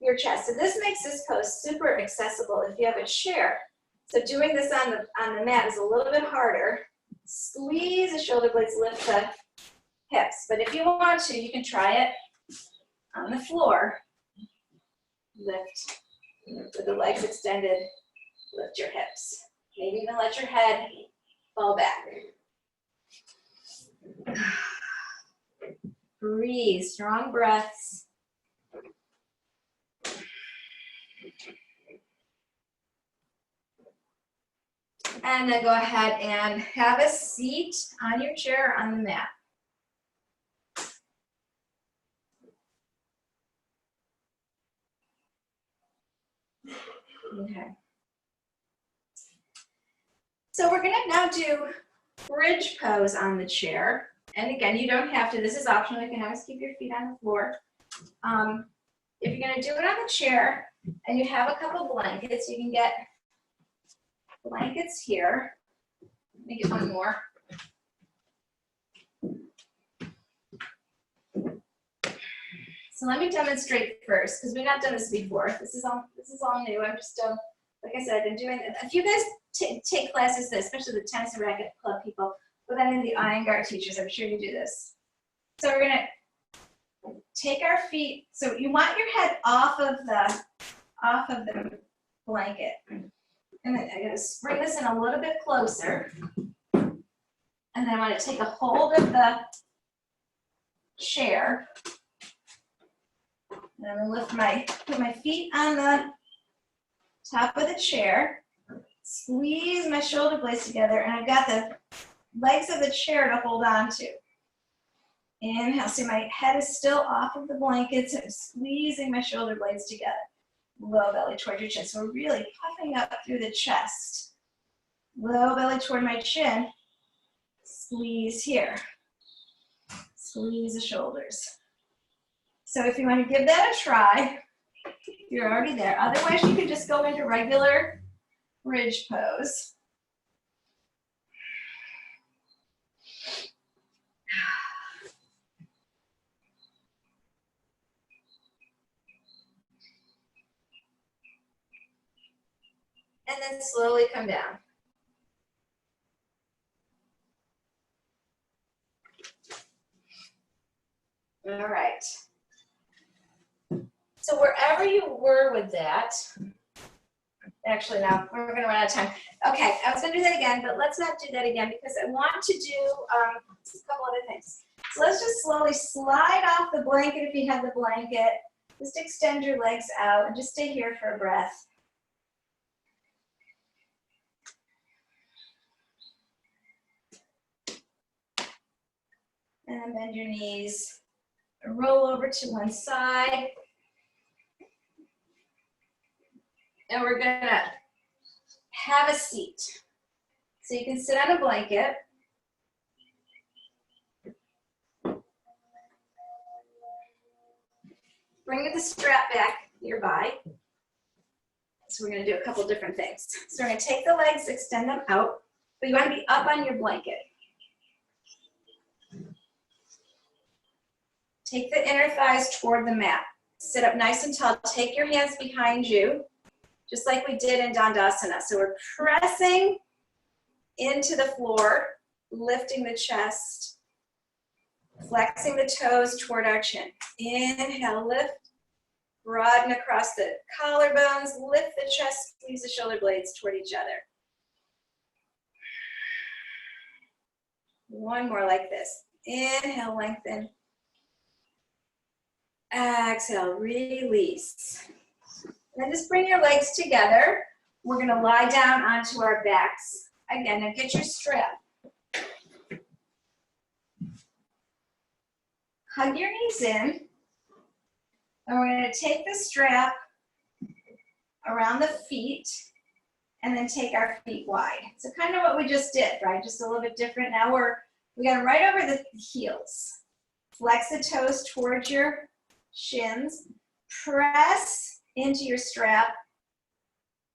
your chest. So this makes this pose super accessible if you have a chair. So doing this on the mat is a little bit harder. Squeeze the shoulder blades, lift the hips. But if you want to, you can try it on the floor. Lift with the legs extended, lift your hips. Maybe even let your head fall back. Breathe, strong breaths. And then go ahead and have a seat on your chair or on the mat. Okay. So we're gonna now do bridge pose on the chair. And again, you don't have to, this is optional, you can always keep your feet on the floor. If you're gonna do it on the chair and you have a couple blankets, you can get blankets here. Let me get one more. So let me demonstrate first, because we've not done this before. This is all new. I'm just, like I said, I've been doing it. If you guys take classes, especially the tennis and racket club people, but then in the Iyengar teachers, I'm sure you do this. So we're gonna take our feet. So you want your head off of the blanket. And then I'm going to bring this in a little bit closer. And then I want to take a hold of the chair. And I'm going to put my feet on the top of the chair. Squeeze my shoulder blades together. And I've got the legs of the chair to hold on to. Inhale. So my head is still off of the blanket. So I'm squeezing my shoulder blades together. Low belly toward your chin. So we're really puffing up through the chest. Low belly toward my chin. Squeeze here. Squeeze the shoulders. So if you want to give that a try, you're already there. Otherwise, you can just go into regular bridge pose. And then slowly come down. All right. So wherever you were with that, actually now we're going to run out of time. Okay, I was going to do that again, but let's not do that again because I want to do a couple other things. So let's just slowly slide off the blanket if you have the blanket. Just extend your legs out and just stay here for a breath. And then bend your knees. Roll over to one side. And we're gonna have a seat. So you can sit on a blanket. Bring the strap back nearby. So we're going to do a couple different things. So we're going to take the legs, extend them out, but you want to be up on your blanket. Take the inner thighs toward the mat. Sit up nice and tall. Take your hands behind you, just like we did in Dandasana. So we're pressing into the floor, lifting the chest, flexing the toes toward our chin. Inhale, lift. Broaden across the collarbones, lift the chest, squeeze the shoulder blades toward each other. One more like this. Inhale, lengthen. Exhale, release. And then just bring your legs together. We're going to lie down onto our backs. Again, now get your strap. Hug your knees in. And we're going to take the strap around the feet and then take our feet wide. So kind of what we just did, right? Just a little bit different. Now we got them right over the heels. Flex the toes towards your shins. Press into your strap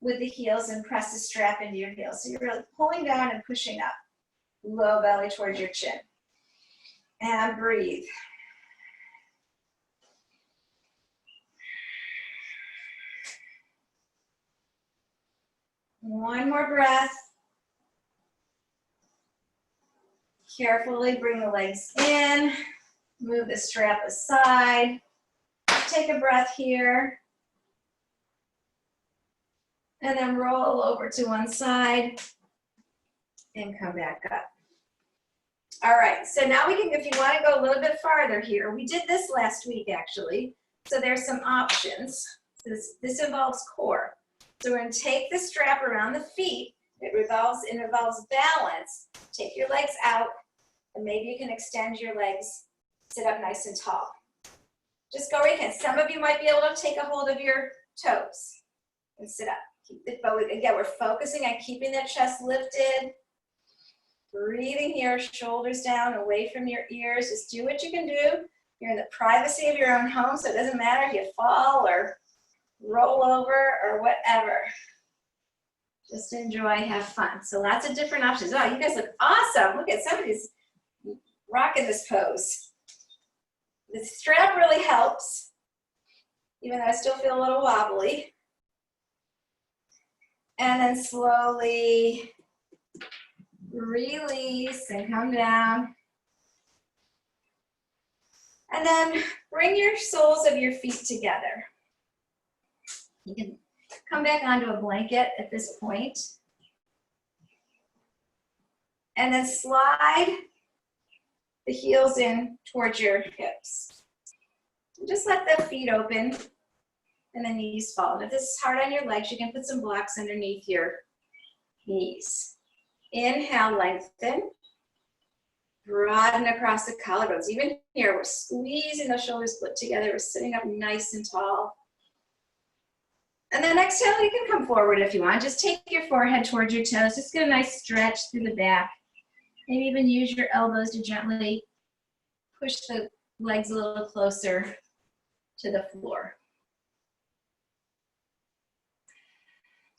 with the heels and press the strap into your heels. So you're really pulling down and pushing up. Low belly towards your chin. And breathe. One more breath. Carefully bring the legs in. Move the strap aside. Take a breath here. And then roll over to one side and come back up. All right, so now we can, if you want to go a little bit farther here, we did this last week actually. So there's some options. This involves core. So we're going to take the strap around the feet. It involves balance. Take your legs out, and maybe you can extend your legs, sit up nice and tall. Just go where you can. Some of you might be able to take a hold of your toes and sit up. Keep it, but again, we're focusing on keeping the chest lifted. Breathing here, shoulders down, away from your ears. Just do what you can do. You're in the privacy of your own home, so it doesn't matter if you fall or roll over or whatever. Just enjoy, have fun. So lots of different options. Oh, you guys look awesome. Look at somebody's rocking this pose. The strap really helps, even though I still feel a little wobbly. And then slowly release and come down. And then bring your soles of your feet together. You can come back onto a blanket at this point. And then slide the heels in towards your hips. And just let the feet open and the knees fall. And if this is hard on your legs, you can put some blocks underneath your knees. Inhale, lengthen. Broaden across the collarbones. Even here, we're squeezing those shoulders put together. We're sitting up nice and tall. And then exhale, you can come forward if you want. Just take your forehead towards your toes. Just get a nice stretch through the back. Maybe even use your elbows to gently push the legs a little closer to the floor.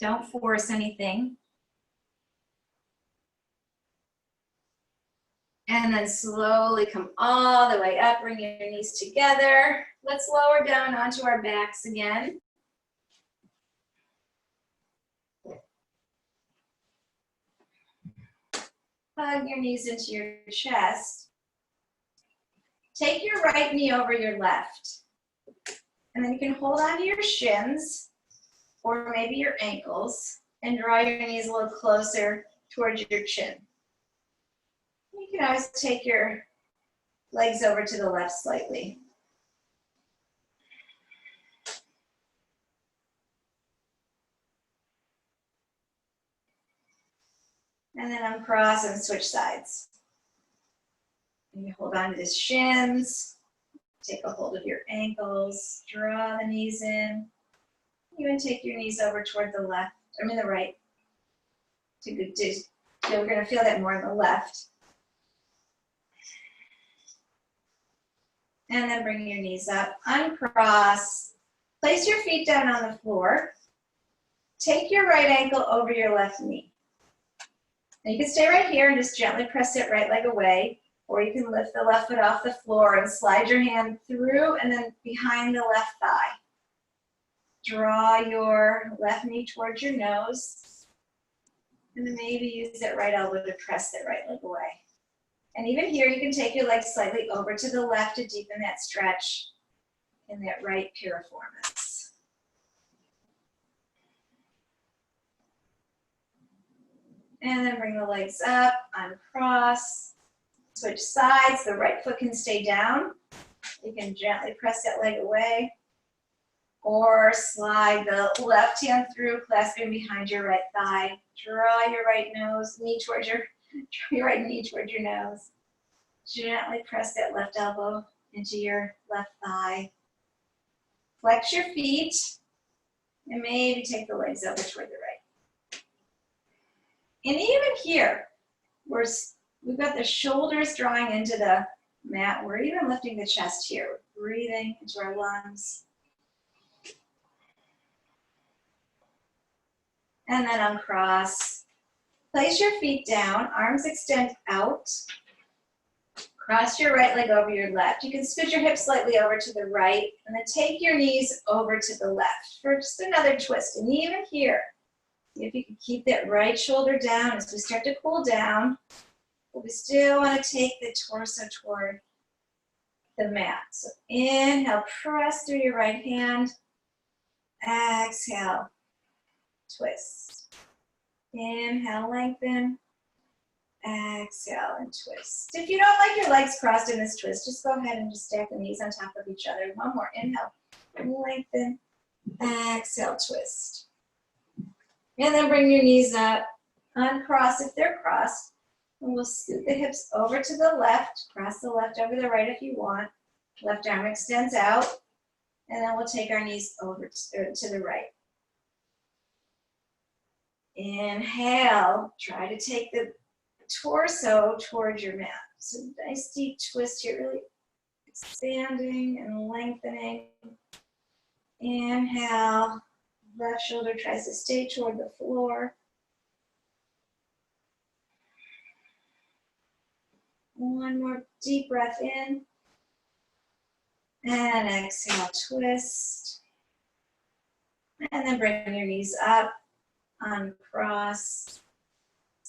Don't force anything. And then slowly come all the way up, bring your knees together. Let's lower down onto our backs again. Hug your knees into your chest. Take your right knee over your left. And then you can hold onto your shins or maybe your ankles and draw your knees a little closer towards your chin. You can always take your legs over to the left slightly. And then uncross and switch sides. And you hold on to the shins, take a hold of your ankles, draw the knees in. Even take your knees over toward the left, the right. we're going to feel that more on the left. And then bring your knees up, uncross. Place your feet down on the floor. Take your right ankle over your left knee. And you can stay right here and just gently press it right leg away, or you can lift the left foot off the floor and slide your hand through and then behind the left thigh. Draw your left knee towards your nose, and then maybe use that right elbow to press that right leg away. And even here, you can take your leg slightly over to the left to deepen that stretch in that right piriformis. And then bring the legs up, uncross, switch sides. The right foot can stay down. You can gently press that leg away, or slide the left hand through, clasping behind your right thigh. Draw your right knee towards your right knee towards your nose. Gently press that left elbow into your left thigh. Flex your feet, and maybe take the legs over toward the right. And even here, we've got the shoulders drawing into the mat. We're even lifting the chest here. We're breathing into our lungs. And then uncross. Place your feet down, arms extend out. Cross your right leg over your left. You can scoot your hips slightly over to the right, and then take your knees over to the left for just another twist. And even here, if you can keep that right shoulder down as we start to cool down, but we still want to take the torso toward the mat. So inhale, press through your right hand. Exhale, twist. Inhale, lengthen. Exhale and twist. If you don't like your legs crossed in this twist, just go ahead and just stack the knees on top of each other. One more. Inhale, lengthen. Exhale, twist. And then bring your knees up. Uncross if they're crossed. And we'll scoot the hips over to the left. Cross the left over the right if you want. Left arm extends out. And then we'll take our knees over to the right. Inhale. Try to take the torso towards your mat. So nice deep twist here, really expanding and lengthening. Inhale. Left shoulder tries to stay toward the floor. One more deep breath in. And exhale, twist. And then bring your knees up, uncross.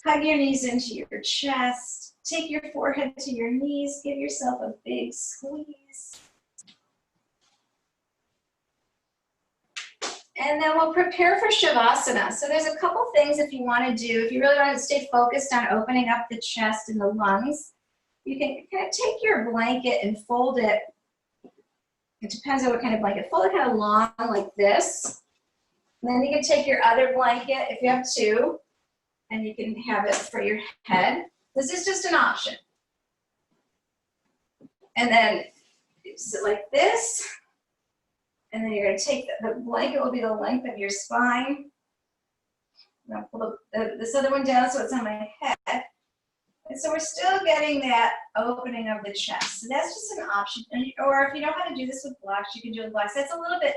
Hug your knees into your chest. Take your forehead to your knees. Give yourself a big squeeze. And then we'll prepare for Shavasana. So there's a couple things if you want to do. If you really want to stay focused on opening up the chest and the lungs, you can kind of take your blanket and fold it. It depends on what kind of blanket. Fold it kind of long like this. And then you can take your other blanket, if you have two, and you can have it for your head. This is just an option. And then you sit like this. And then you're going to take the blanket will be the length of your spine. I'm going to pull this other one down so it's on my head. And so we're still getting that opening of the chest. So that's just an option. Or if you know how to do this with blocks, you can do it with blocks. That's a little bit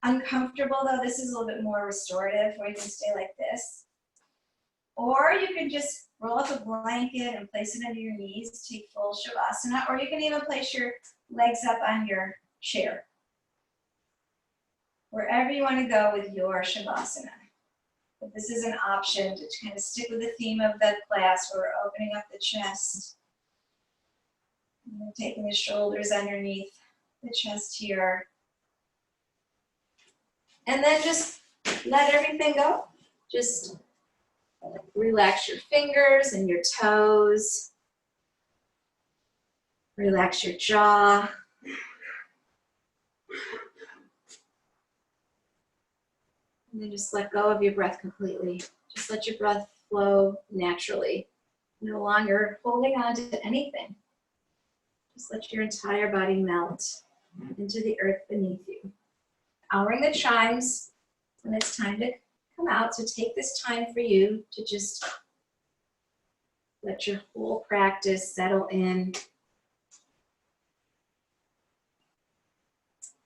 uncomfortable though. This is a little bit more restorative where you can stay like this. Or you can just roll up a blanket and place it under your knees, take full Shavasana. Or you can even place your legs up on your chair. Wherever you want to go with your Shavasana. But this is an option to kind of stick with the theme of the class where we're opening up the chest. And taking the shoulders underneath the chest here. And then just let everything go. Just relax your fingers and your toes. Relax your jaw. And then just let go of your breath completely. Just let your breath flow naturally. No longer holding on to anything. Just let your entire body melt into the earth beneath you. Honoring the chimes when it's time to come out. So take this time for you to just let your whole practice settle in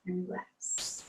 and relax.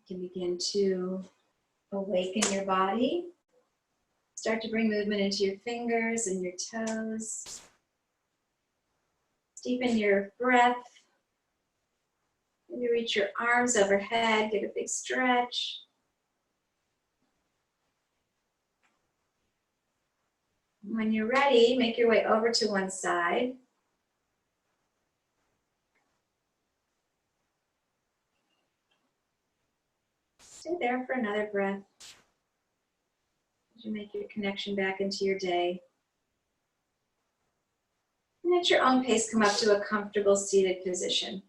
You can begin to awaken your body. Start to bring movement into your fingers and your toes. Deepen your breath. Maybe reach your arms overhead, get a big stretch. When you're ready, make your way over to one side. Stay there for another breath as you make your connection back into your day. And at your own pace, come up to a comfortable seated position.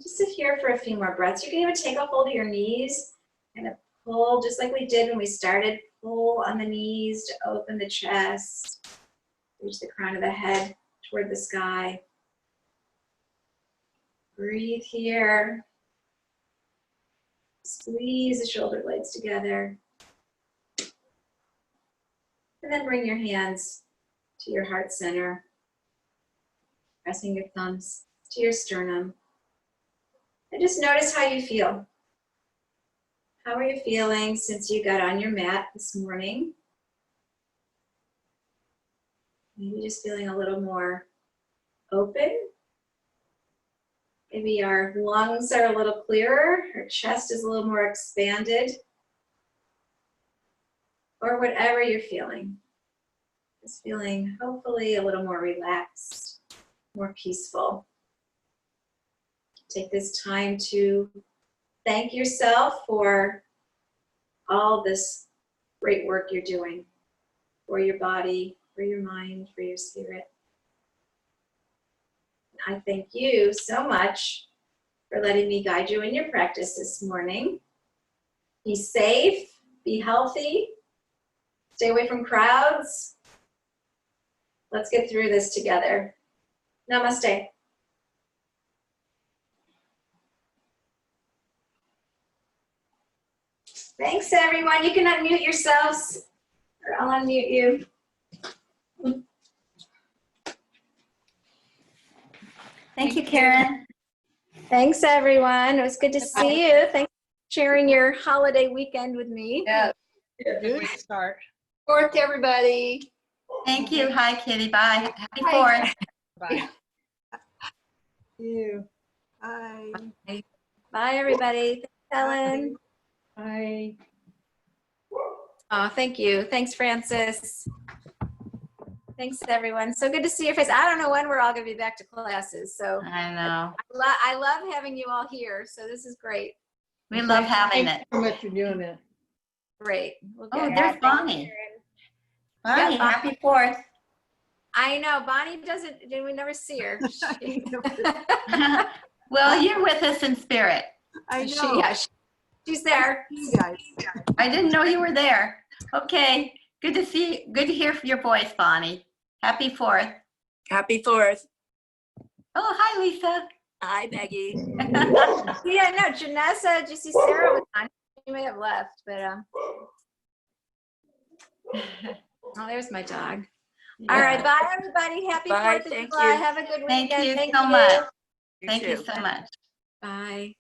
Just sit here for a few more breaths. You can even take a hold of your knees and pull, just like we did when we started. Pull on the knees to open the chest. Reach the crown of the head toward the sky. Breathe here. Squeeze the shoulder blades together. And then bring your hands to your heart center. Pressing your thumbs to your sternum. And just notice how you feel. How are you feeling since you got on your mat this morning? Maybe just feeling a little more open. Maybe our lungs are a little clearer, our chest is a little more expanded. Or whatever you're feeling. Just feeling hopefully a little more relaxed, more peaceful. Take this time to thank yourself for all this great work you're doing for your body, for your mind, for your spirit. I thank you so much for letting me guide you in your practice this morning. Be safe, be healthy, stay away from crowds. Let's get through this together. Namaste. Thanks, everyone. You can unmute yourselves, or I'll unmute you. Thank you, Karen. Thanks, everyone. It was good to see you. Thanks for sharing your holiday weekend with me. Yeah. Good way to start. Fourth to everybody. Thank you. Hi, Kitty. Bye. Happy Bye. 4th. Bye. You. Bye. Bye, everybody. Thanks, Ellen. Bye. Oh, thank you. Thanks, Francis. Thanks, everyone. So good to see your face. I don't know when we're all going to be back to classes. So I know. I love having you all here. So this is great. We love having it. Thanks so much for doing it. Great. We'll Oh, get there's that. Bonnie. Bonnie, Yeah, happy 4th. I know. Bonnie doesn't, we never see her. Well, you're with us in spirit. I know. She's there. You guys. I didn't know you were there. Okay. Good to see, good to hear your voice, Bonnie. Happy 4th. Happy 4th. Oh, hi, Lisa. Hi, Peggy. Yeah, no, Janessa, did you see Sarah was on? She may have left, but oh, there's my dog. All right, bye, everybody. Happy Bye, 4th of thank July. you. Have a good Thank weekend. you Thank so you. much. You Thank you too. so much. Bye.